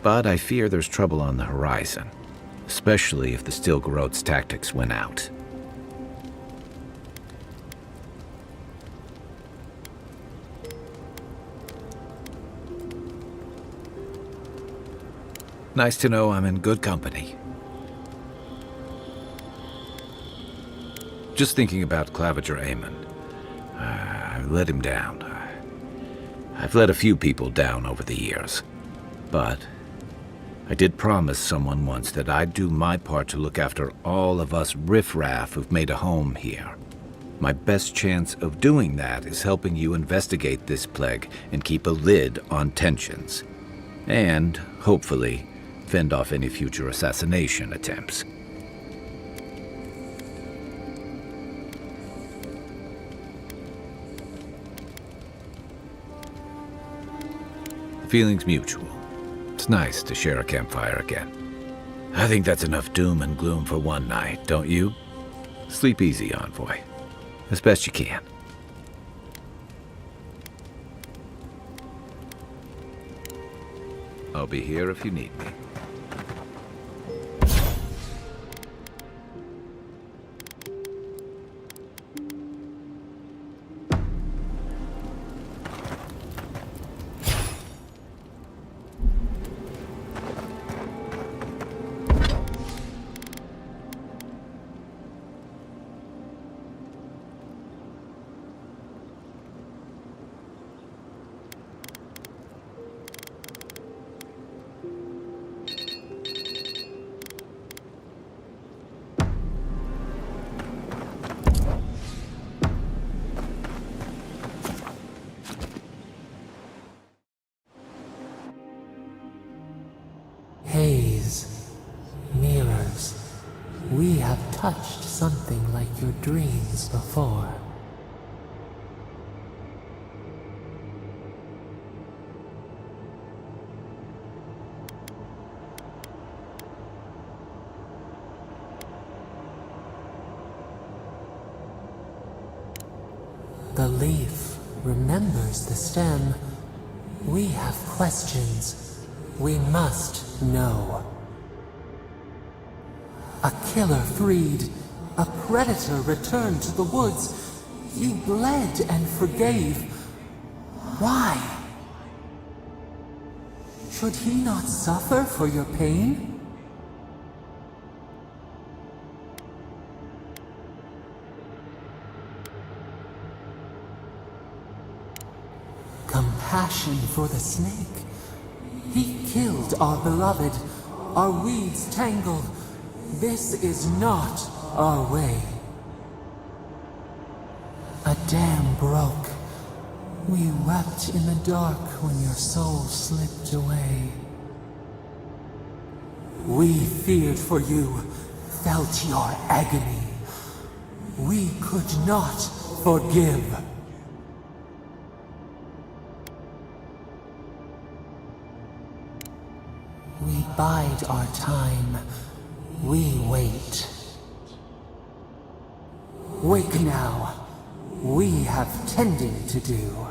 But I fear there's trouble on the horizon, especially if the Steel Garrote's tactics win out. Nice to know I'm in good company. Just thinking about Claviger Amon. I've let him down. I've let a few people down over the years. But I did promise someone once that I'd do my part to look after all of us riffraff who've made a home here. My best chance of doing that is helping you investigate this plague and keep a lid on tensions. And, hopefully, fend off any future assassination attempts. The feeling's mutual. It's nice to share a campfire again. I think that's enough doom and gloom for one night, don't you? Sleep easy, Envoy. As best you can. I'll be here if you need me. Haze, mirrors, we have touched something like your dreams before. The leaf remembers the stem. We have questions. We must know. A killer freed. A predator returned to the woods. You bled and forgave. Why? Should he not suffer for your pain? Compassion for the snake. He killed our beloved. Our weeds tangled. This is not our way. A dam broke. We wept in the dark when your soul slipped away. We feared for you, felt your agony. We could not forgive. We bide our time. We wait. Wake now. We have tending to do.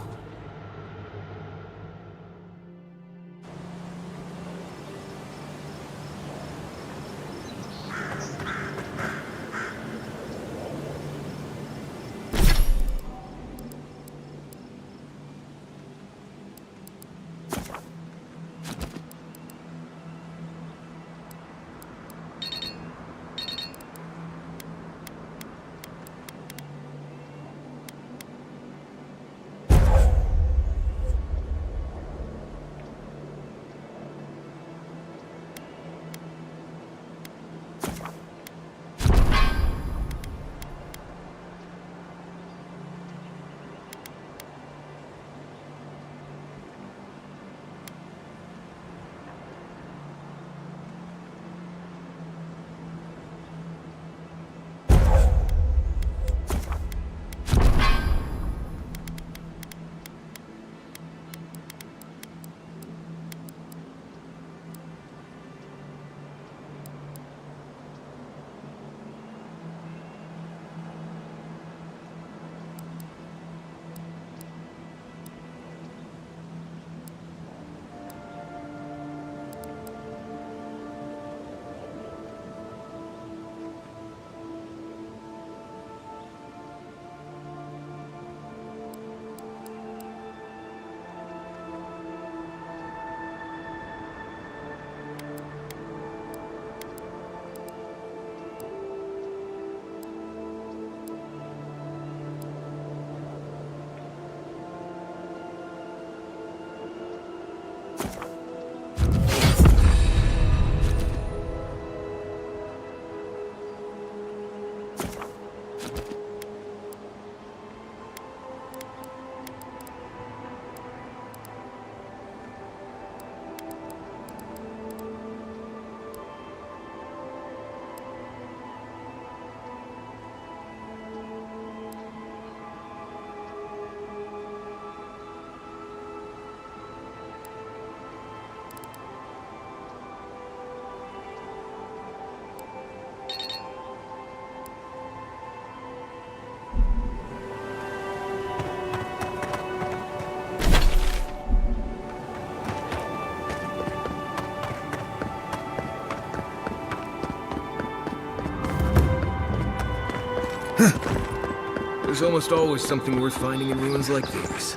There's almost always something worth finding in ruins like these.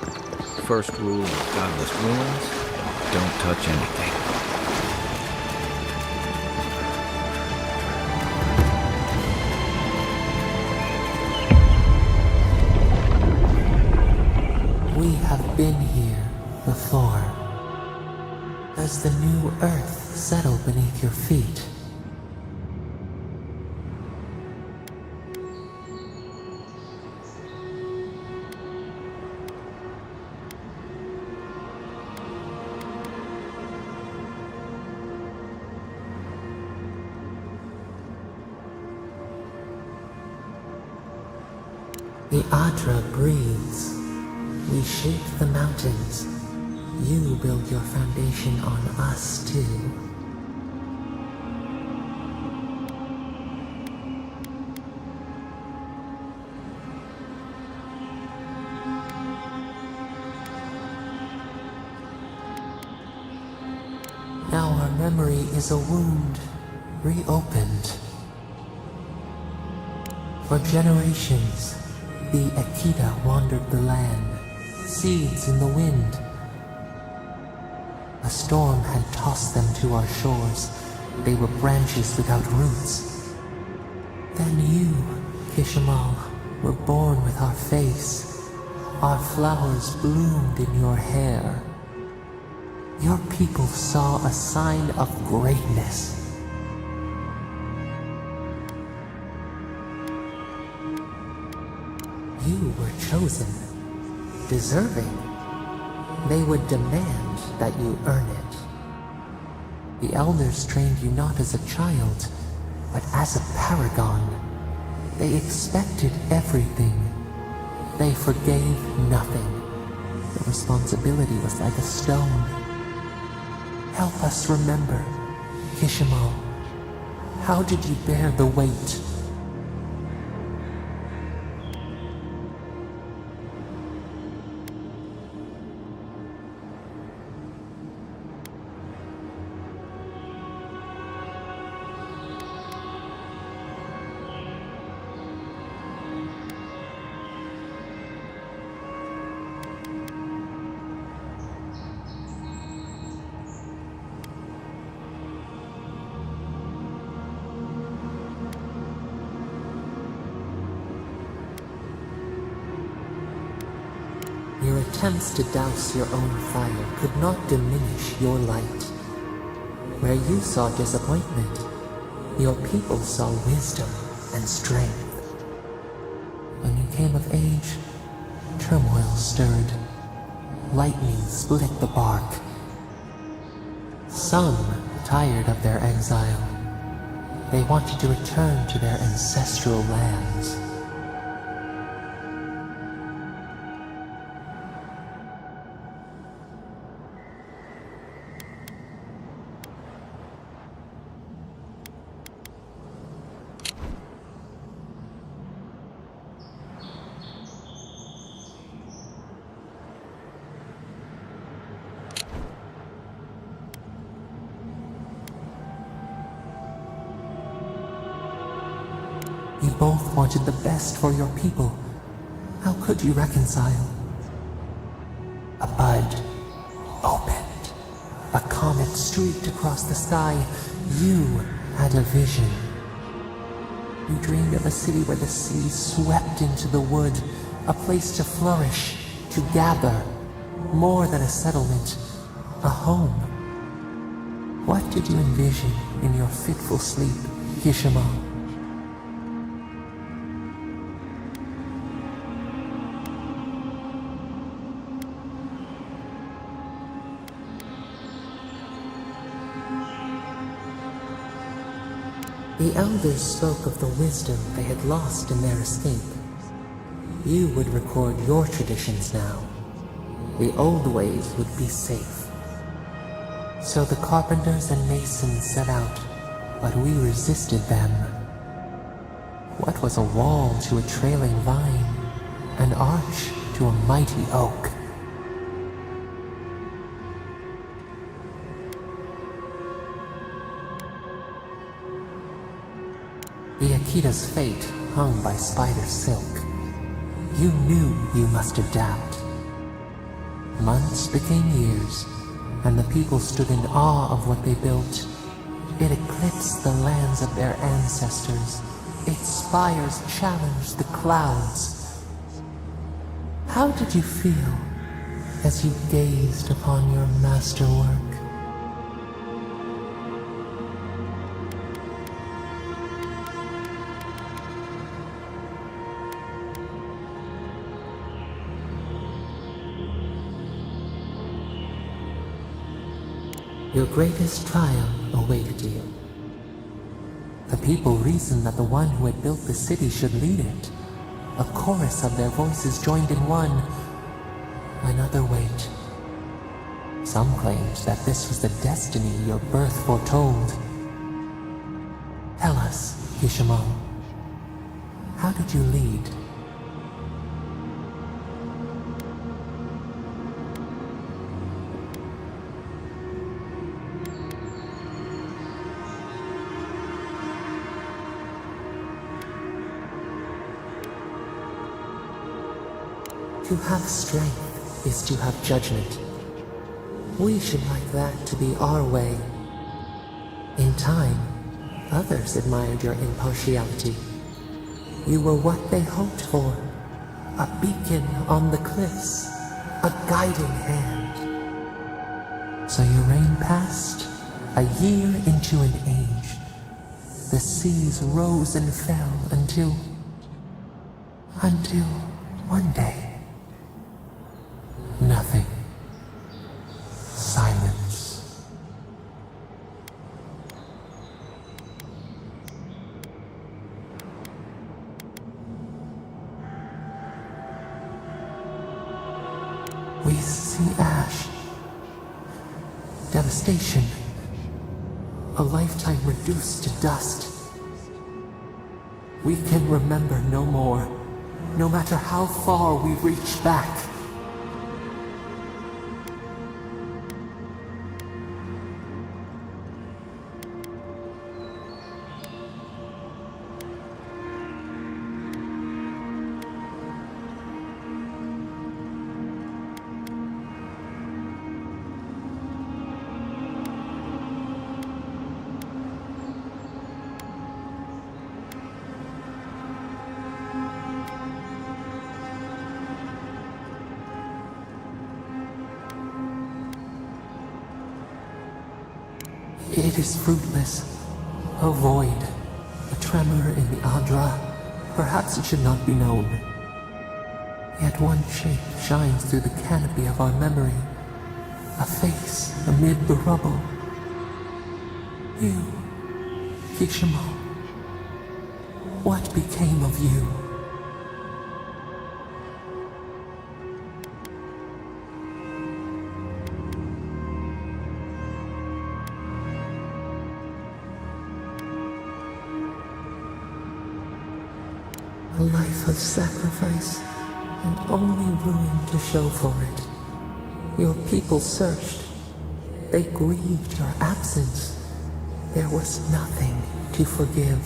First rule of godless ruins: don't touch anything. We have been here before. Does the new earth settle beneath your feet? The Adra breathes. We shape the mountains. You build your foundation on us, too. Now our memory is a wound, reopened. For generations, the Akita wandered the land, seeds in the wind. A storm had tossed them to our shores. They were branches without roots. Then you, Kishimal, were born with our face. Our flowers bloomed in your hair. Your people saw a sign of greatness. You were chosen, deserving. They would demand that you earn it. The elders trained you not as a child, but as a paragon. They expected everything. They forgave nothing. The responsibility was like a stone. Help us remember, Kishimal. How did you bear the weight? Your attempts to douse your own fire could not diminish your light. Where you saw disappointment, your people saw wisdom and strength. When you came of age, turmoil stirred. Lightning split the bark. Some tired of their exile. They wanted to return to their ancestral lands. You both wanted the best for your people. How could you reconcile? A bud opened. A comet streaked across the sky. You had a vision. You dreamed of a city where the sea swept into the wood, a place to flourish, to gather, more than a settlement, a home. What did you envision in your fitful sleep, Kishima? The elders spoke of the wisdom they had lost in their escape. You would record your traditions now. The old ways would be safe. So the carpenters and masons set out, but we resisted them. What was a wall to a trailing vine? An arch to a mighty oak? The Akita's fate hung by spider silk. You knew you must adapt. Months became years, and the people stood in awe of what they built. It eclipsed the lands of their ancestors. Its spires challenged the clouds. How did you feel as you gazed upon your masterwork? Your greatest trial awaited you. The people reasoned that the one who had built the city should lead it. A chorus of their voices joined in one. Another wait. Some claimed that this was the destiny your birth foretold. Tell us, Kishimo, how did you lead? To have strength is to have judgment. We should like that to be our way. In time, others admired your impartiality. You were what they hoped for. A beacon on the cliffs. A guiding hand. So your reign passed, a year into an age. The seas rose and fell until one day, nothing. Silence. We see ash, devastation, a lifetime reduced to dust. We can remember no more, no matter how far we reach back. It is fruitless. A void. A tremor in the Adra. Perhaps it should not be known. Yet one shape shines through the canopy of our memory. A face amid the rubble. You, Kishimo. What became of you? A life of sacrifice, and only ruin to show for it. Your people searched. They grieved your absence. There was nothing to forgive.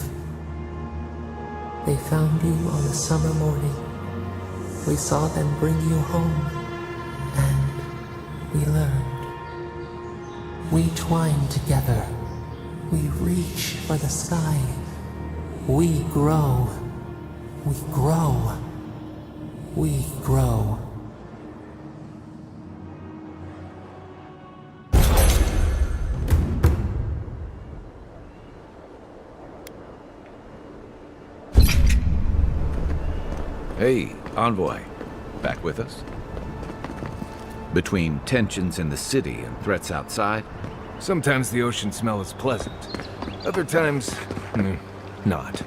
They found you on a summer morning. We saw them bring you home, and we learned. We twine together. We reach for the sky. We grow. We grow. We grow. Hey, Envoy. Back with us? Between tensions in the city and threats outside? Sometimes the ocean smell is pleasant. Other times, not.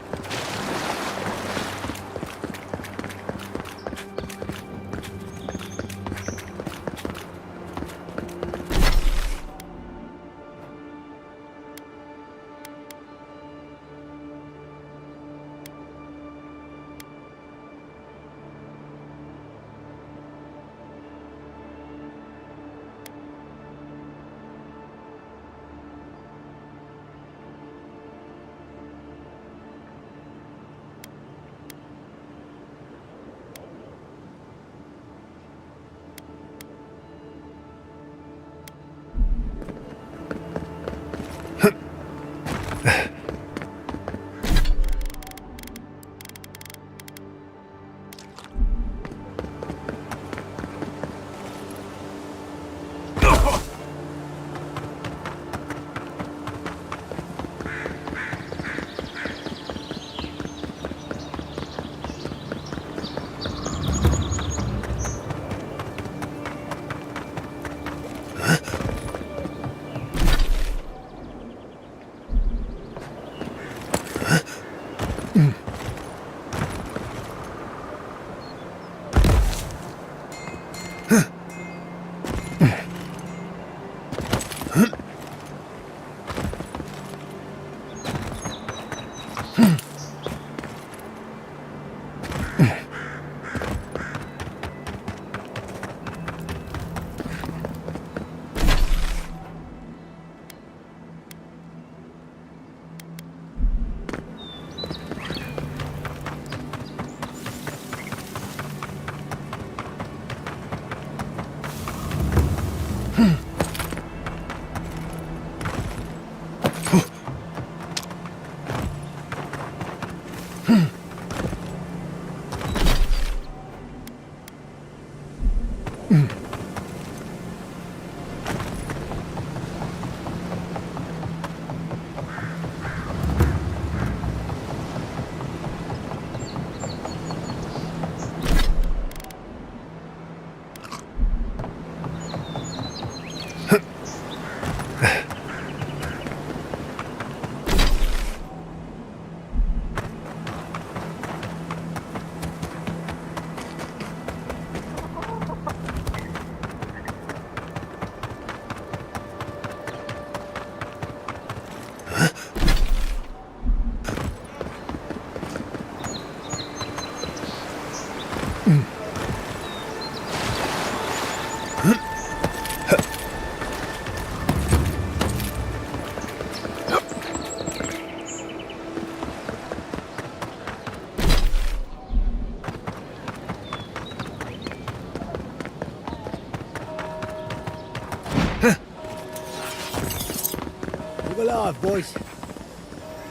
arrived, boys.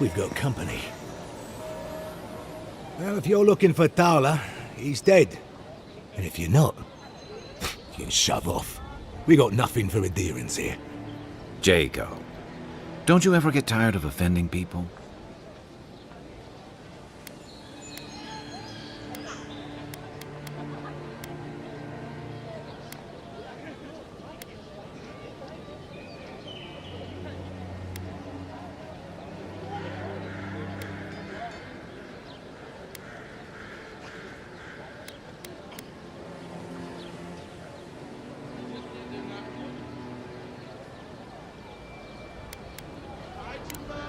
We've got company. Well, if you're looking for Tala, he's dead. And if you're not, you can shove off. We got nothing for adherence here. Jago, don't you ever get tired of offending people?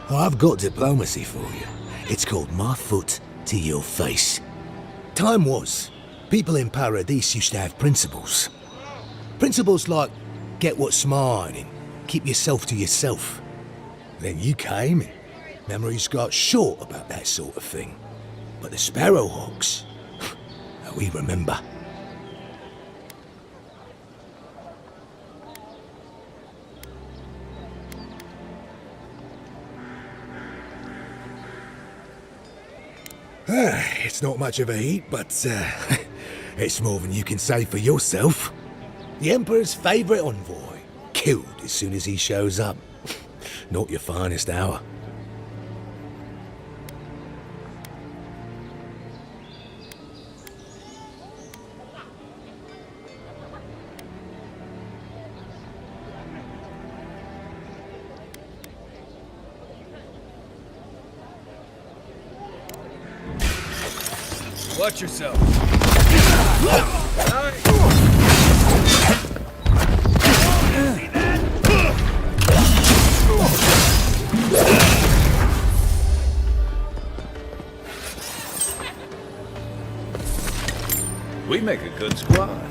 I've got diplomacy for you. It's called my foot to your face. Time was, people in Paradise used to have principles. Principles like, get what's mine and keep yourself to yourself. Then you came and memories got short about that sort of thing. But the Sparrowhawks, we remember. It's not much of a heat, but it's more than you can say for yourself. The Emperor's favourite envoy, killed as soon as he shows up. Not your finest hour. Watch yourself. We make a good squad.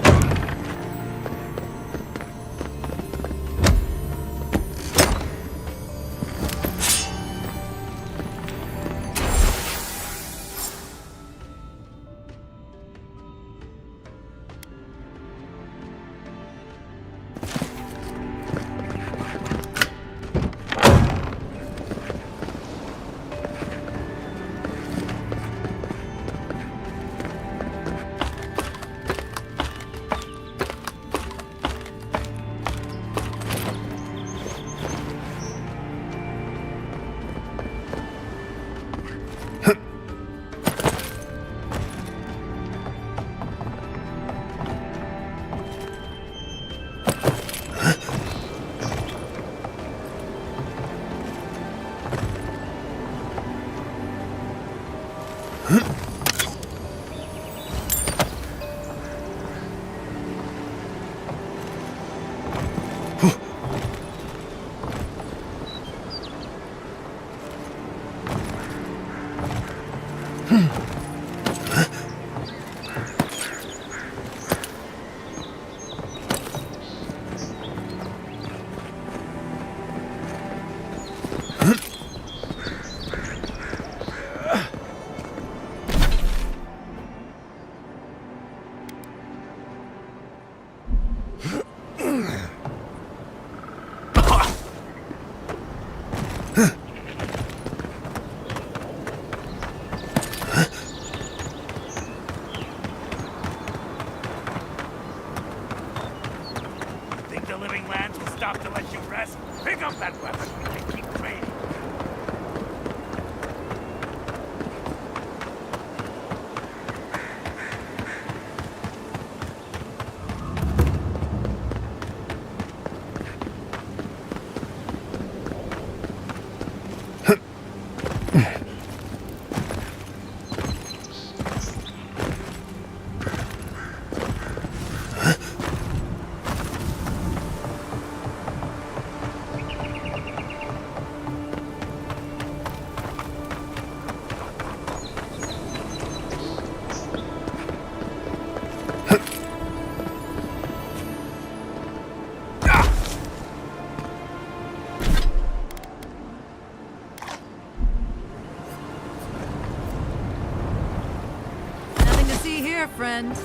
Friend.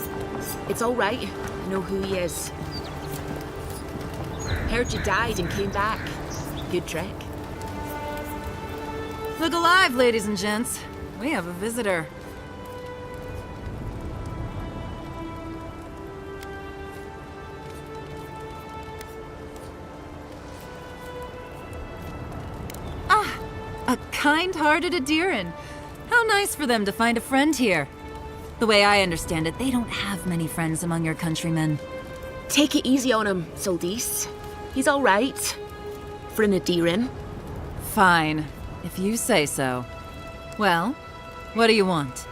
It's all right. I know who he is. Heard you died and came back. Good trick. Look alive, ladies and gents. We have a visitor. Ah, a kind-hearted Adiran. How nice for them to find a friend here. The way I understand it, they don't have many friends among your countrymen. Take it easy on him, Soldis. He's all right. For an Adiran. Fine, if you say so. Well, what do you want?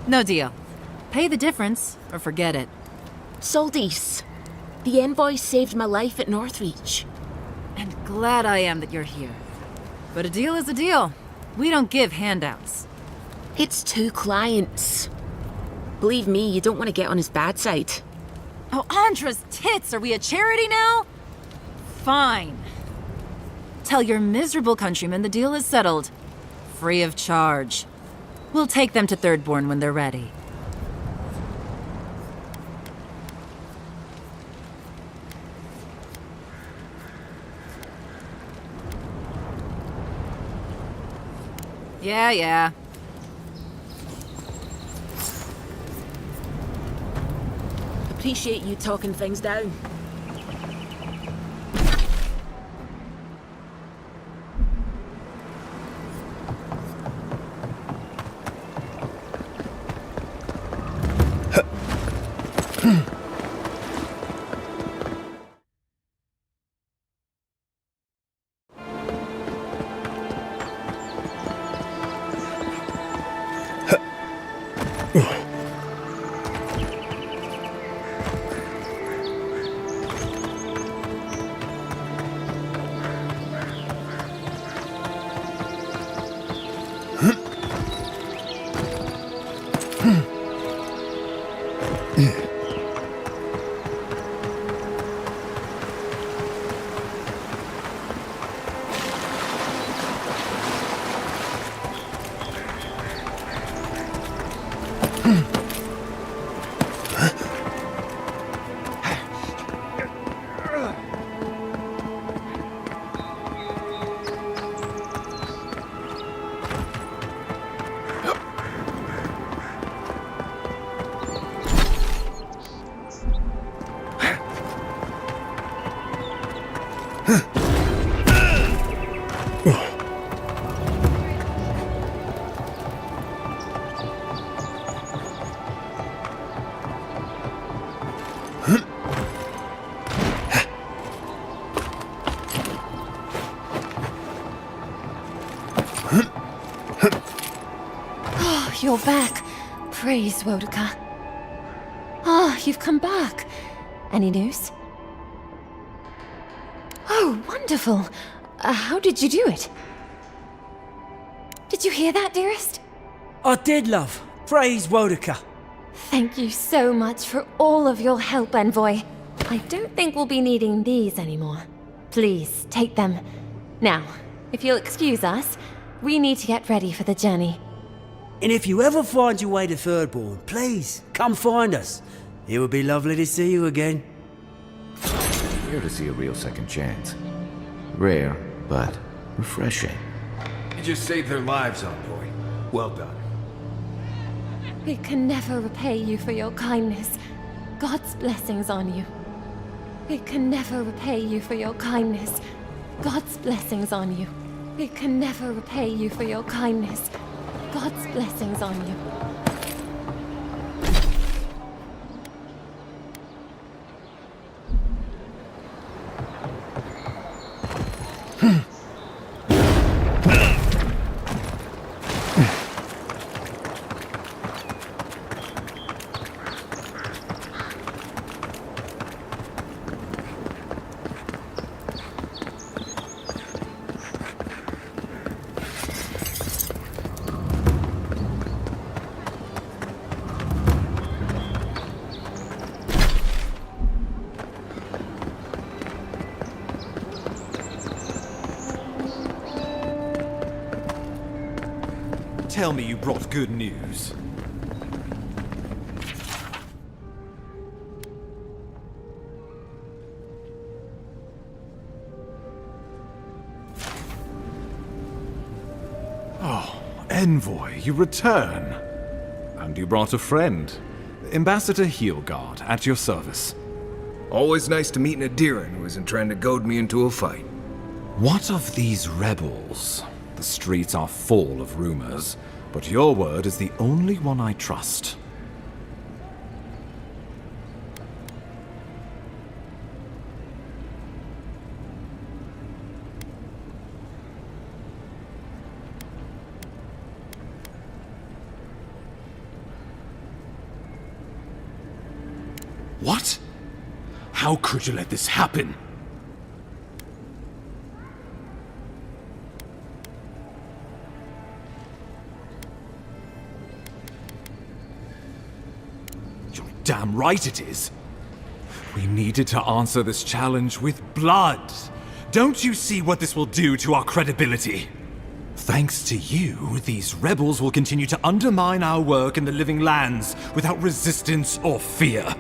No deal. Pay the difference, or forget it. Soldis, the envoy saved my life at Northreach. And glad I am that you're here. But a deal is a deal. We don't give handouts. It's 2 clients. Believe me, you don't want to get on his bad side. Oh, Andra's tits! Are we a charity now? Fine. Tell your miserable countrymen the deal is settled. Free of charge. We'll take them to Thirdborn when they're ready. Yeah. Appreciate you talking things down. You're back. Praise Wodaka. You've come back. Any news? Oh, wonderful. How did you do it? Did you hear that, dearest? I did, love. Praise Wodaka. Thank you so much for all of your help, Envoy. I don't think we'll be needing these anymore. Please, take them. Now, if you'll excuse us, we need to get ready for the journey. And if you ever find your way to Thirdborn, please, come find us. It would be lovely to see you again. Here to see a real second chance. Rare, but refreshing. You just saved their lives, Envoy. Well done. We can never repay you for your kindness. God's blessings on you. We can never repay you for your kindness. God's blessings on you. We can never repay you for your kindness. God's blessings on you. tell me you brought good news. Oh, Envoy, you return. And you brought a friend. Ambassador Heelguard, at your service. Always nice to meet an Adiran who isn't trying to goad me into a fight. What of these rebels? The streets are full of rumors, but your word is the only one I trust. What? How could you let this happen? You're damn right it is. We needed to answer this challenge with blood. Don't you see what this will do to our credibility? Thanks to you, these rebels will continue to undermine our work in the Living Lands without resistance or fear.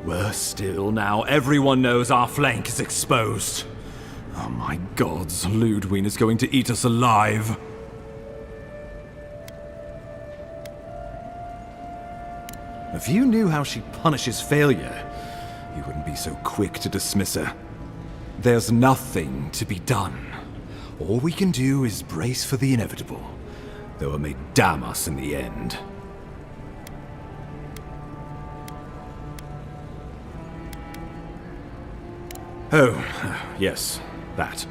Worse still, now everyone knows our flank is exposed. Oh my gods, Ludwig is going to eat us alive. If you knew how she punishes failure, you wouldn't be so quick to dismiss her. There's nothing to be done. All we can do is brace for the inevitable, though it may damn us in the end. Oh, yes, that.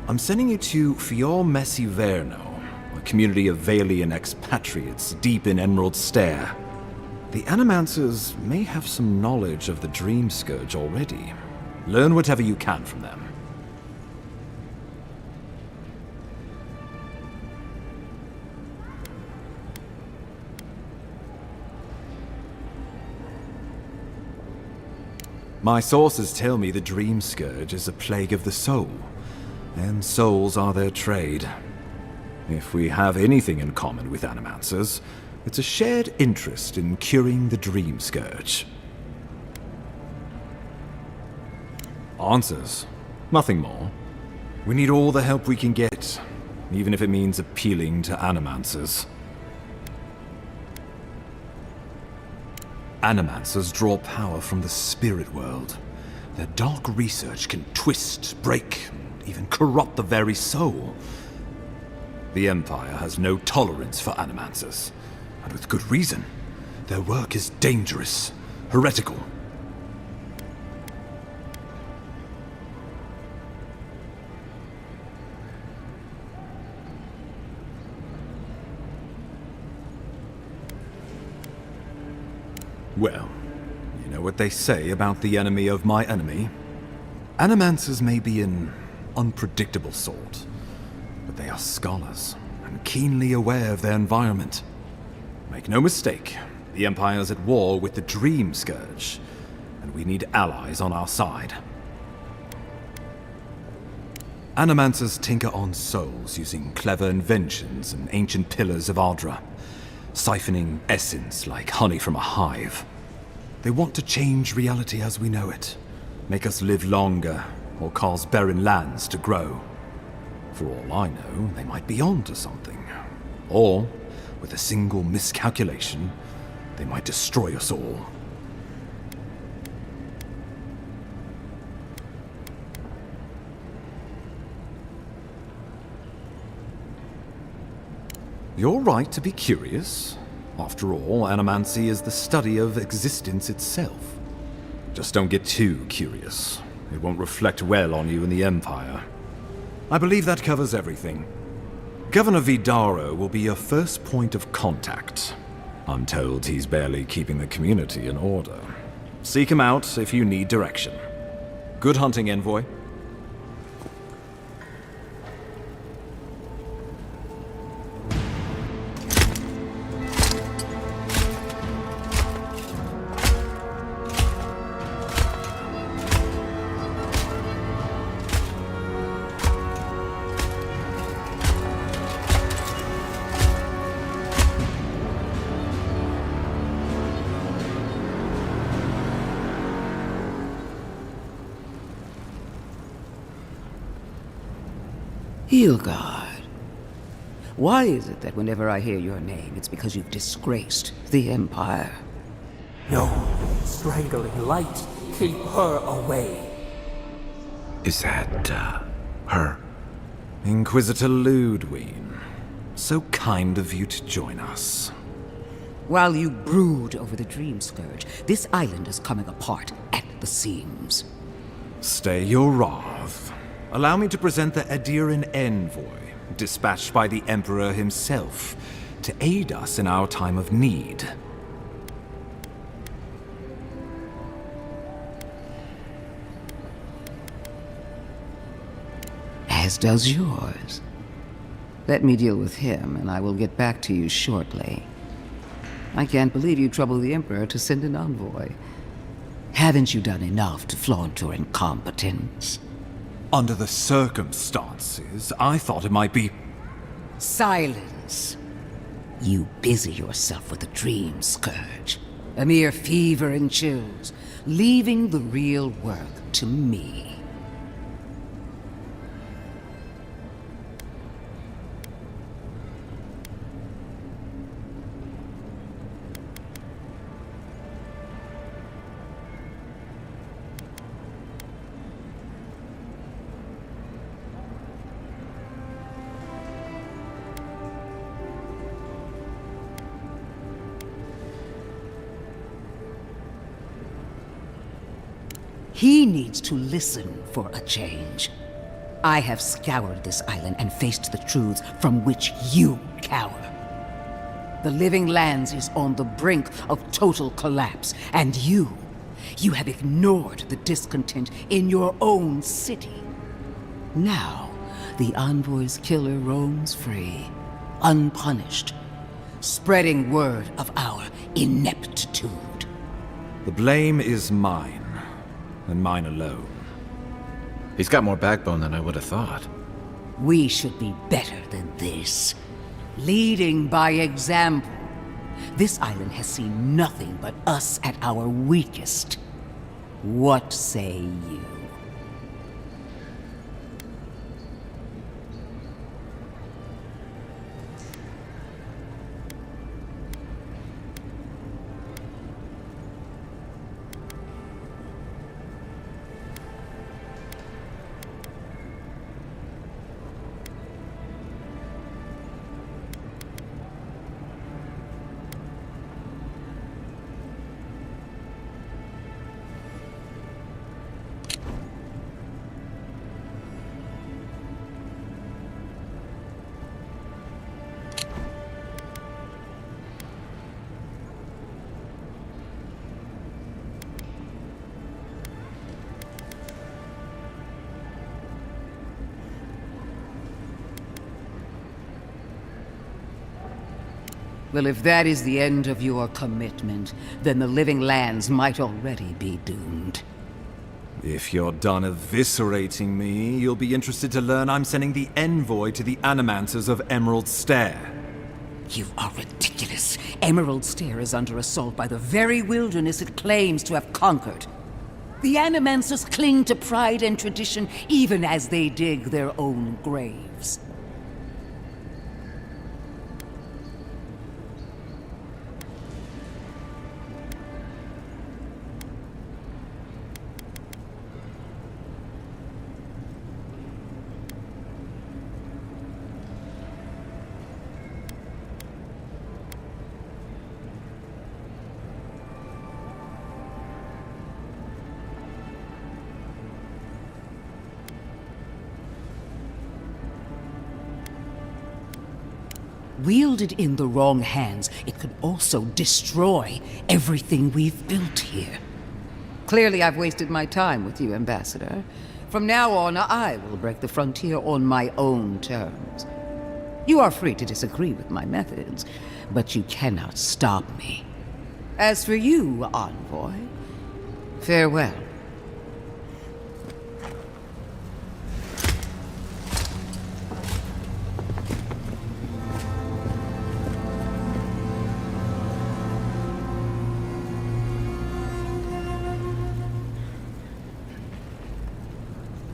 I'm sending you to Fior Messi Verno, a community of Valian expatriates deep in Emerald Stair. The Animancers may have some knowledge of the Dream Scourge already. Learn whatever you can from them. My sources tell me the Dream Scourge is a plague of the soul, and souls are their trade. If we have anything in common with Animancers, it's a shared interest in curing the Dream Scourge. Answers. Nothing more. We need all the help we can get, even if it means appealing to Animancers. Animancers draw power from the spirit world. Their dark research can twist, break, even corrupt the very soul. The Empire has no tolerance for Animancers, and with good reason. Their work is dangerous, heretical. Well, you know what they say about the enemy of my enemy? Animancers may be an unpredictable sort, but they are scholars and keenly aware of their environment. Make no mistake, the Empire's at war with the Dream Scourge, and we need allies on our side. Animancers tinker on souls using clever inventions and ancient pillars of Ardra, siphoning essence like honey from a hive. They want to change reality as we know it, make us live longer, or cause barren lands to grow. For all I know, they might be on to something. Or, with a single miscalculation, they might destroy us all. You're right to be curious. After all, animancy is the study of existence itself. Just don't get too curious. It won't reflect well on you in the Empire. I believe that covers everything. Governor Vidaro will be your first point of contact. I'm told he's barely keeping the community in order. Seek him out if you need direction. Good hunting, Envoy. Hilgard. Why is it that whenever I hear your name, it's because you've disgraced the Empire? No, strangling light. Keep her away. Is that, her? Inquisitor Ludwig. So kind of you to join us. While you brood over the Dream Scourge, this island is coming apart at the seams. Stay your wrath. Allow me to present the Adiran envoy, dispatched by the Emperor himself, to aid us in our time of need. As does yours. Let me deal with him, and I will get back to you shortly. I can't believe you troubled the Emperor to send an envoy. Haven't you done enough to flaunt your incompetence? Under the circumstances, I thought it might be... Silence. You busy yourself with the Dream Scourge. A mere fever and chills, leaving the real work to me. He needs to listen for a change. I have scoured this island and faced the truths from which you cower. The Living Lands is on the brink of total collapse, and you have ignored the discontent in your own city. Now, the Envoy's killer roams free, unpunished, spreading word of our ineptitude. The blame is mine. And mine alone. He's got more backbone than I would have thought. We should be better than this. Leading by example. This island has seen nothing but us at our weakest. What say you? Well, if that is the end of your commitment, then the Living Lands might already be doomed. If you're done eviscerating me, you'll be interested to learn I'm sending the envoy to the Animancers of Emerald Stair. You are ridiculous. Emerald Stair is under assault by the very wilderness it claims to have conquered. The Animancers cling to pride and tradition even as they dig their own graves. Wielded in the wrong hands, it could also destroy everything we've built here. Clearly, I've wasted my time with you, Ambassador. From now on, I will break the frontier on my own terms. You are free to disagree with my methods, but you cannot stop me. As for you, Envoy, farewell.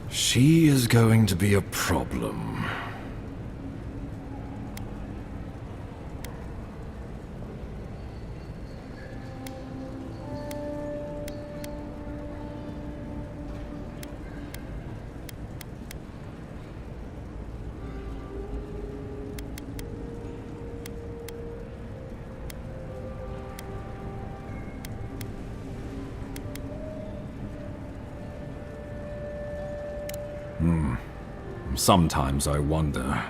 She is going to be a problem. Sometimes I wonder.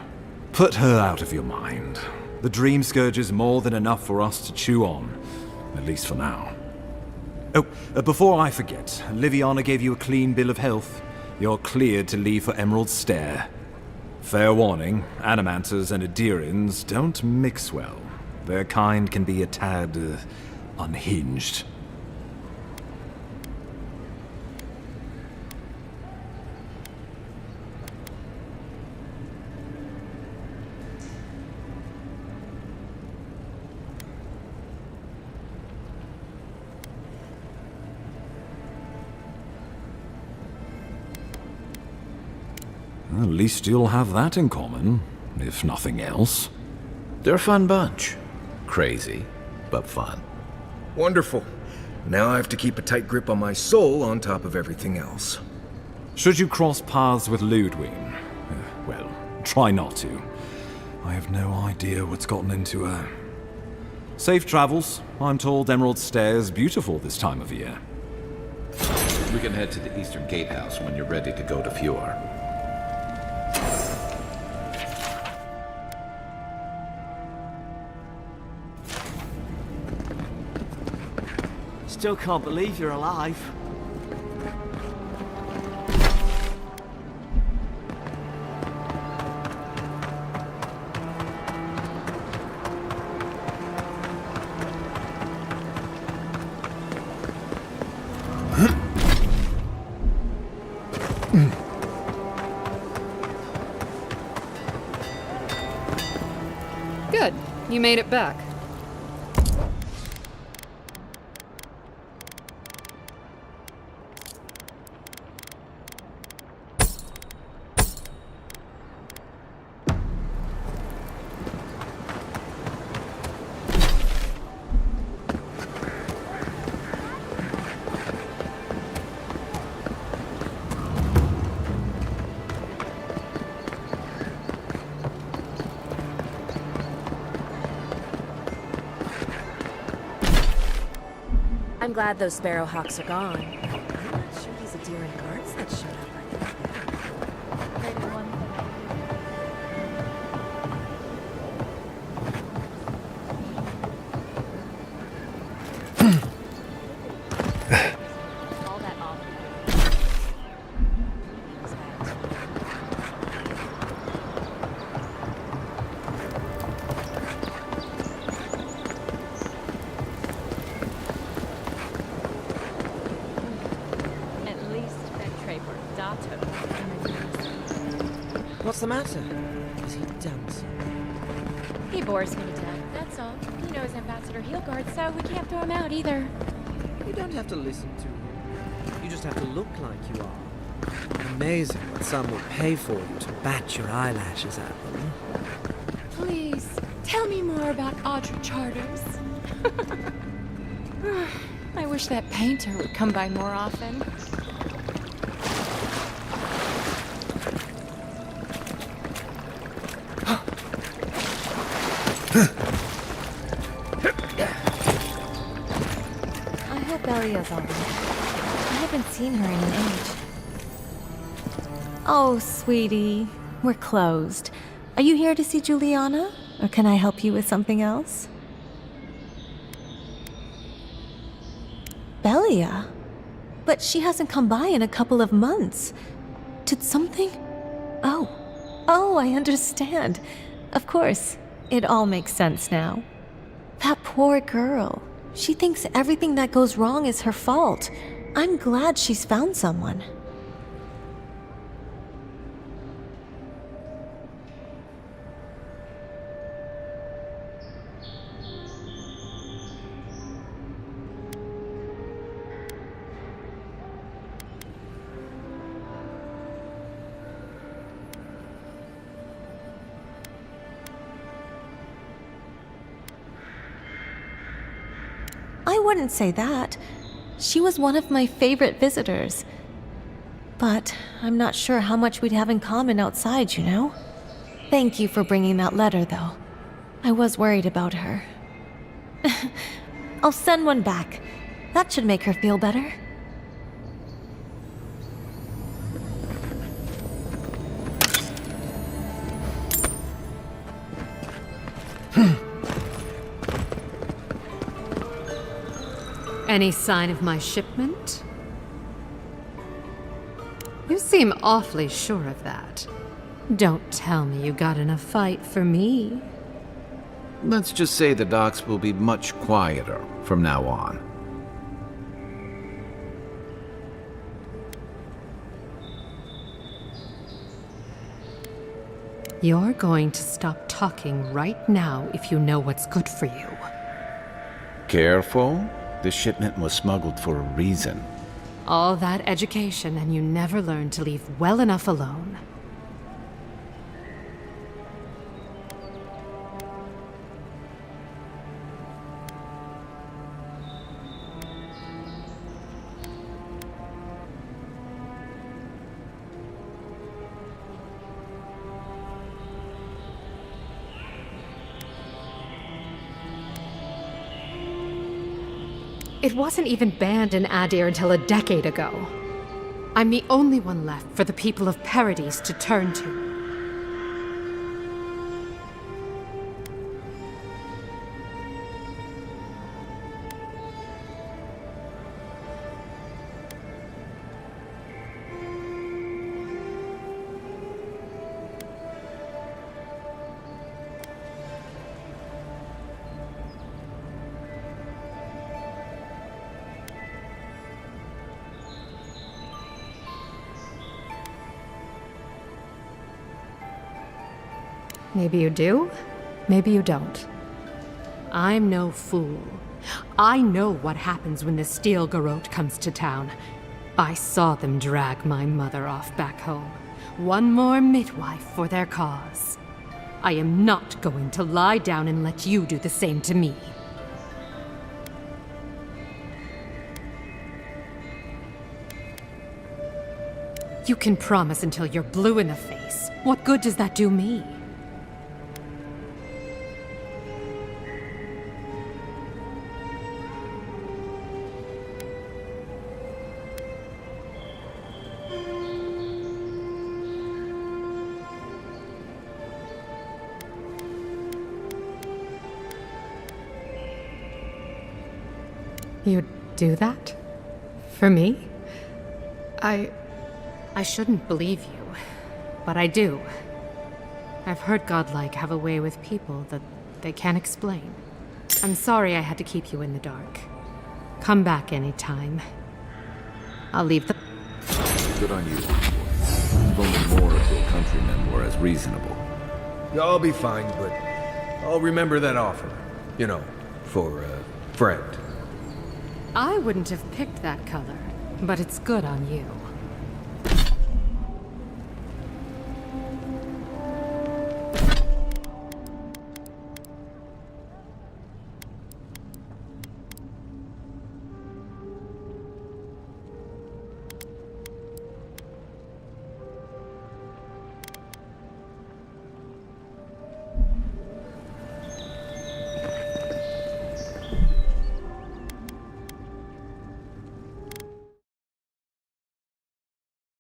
Put her out of your mind. The Dream Scourge is more than enough for us to chew on, at least for now. Oh, before I forget, Liviana gave you a clean bill of health. You're cleared to leave for Emerald Stair. Fair warning, Animanters and Adirians don't mix well. Their kind can be a tad unhinged. At least you'll have that in common, if nothing else. They're a fun bunch. Crazy, but fun. Wonderful. Now I have to keep a tight grip on my soul on top of everything else. Should you cross paths with Ludwig, well, try not to. I have no idea what's gotten into her. Safe travels. I'm told Emerald Stair is beautiful this time of year. We can head to the Eastern Gatehouse when you're ready to go to Fjord. Still can't believe you're alive. Good. You made it back. I'm glad those sparrowhawks are gone. I'm not sure these Adiran guards that showed up are that bad. All that off. What's the matter? Has he done something? He bores me to death, that's all. He knows Ambassador Heelguard, so we can't throw him out either. You don't have to listen to him. You just have to look like you are. Amazing what some will pay for you to bat your eyelashes at them. Please, tell me more about Audra Charters. I wish that painter would come by more often. I hope Belia's all right. I haven't seen her in an age. Oh, sweetie, we're closed. Are you here to see Juliana? Or can I help you with something else? Belia? But she hasn't come by in a couple of months. Did something? Oh, I understand. Of course, it all makes sense now. That poor girl. She thinks everything that goes wrong is her fault. I'm glad she's found someone. I wouldn't say that. She was one of my favorite visitors. But I'm not sure how much we'd have in common outside, you know? Thank you for bringing that letter, though. I was worried about her. I'll send one back. That should make her feel better. Any sign of my shipment? You seem awfully sure of that. Don't tell me you got in a fight for me. Let's just say the docks will be much quieter from now on. You're going to stop talking right now if you know what's good for you. Careful. This shipment was smuggled for a reason. All that education and you never learned to leave well enough alone. It wasn't even banned in Adir until a decade ago. I'm the only one left for the people of Paradise to turn to. Maybe you do, maybe you don't. I'm no fool. I know what happens when the Steel Garrote comes to town. I saw them drag my mother off back home. One more midwife for their cause. I am not going to lie down and let you do the same to me. You can promise until you're blue in the face. What good does that do me? You'd do that? For me? I shouldn't believe you, but I do. I've heard godlike have a way with people that they can't explain. I'm sorry I had to keep you in the dark. Come back anytime. I'll leave the... Good on you. If only more of your countrymen were as reasonable. I'll be fine, but I'll remember that offer. You know, for a friend. I wouldn't have picked that color, but it's good on you.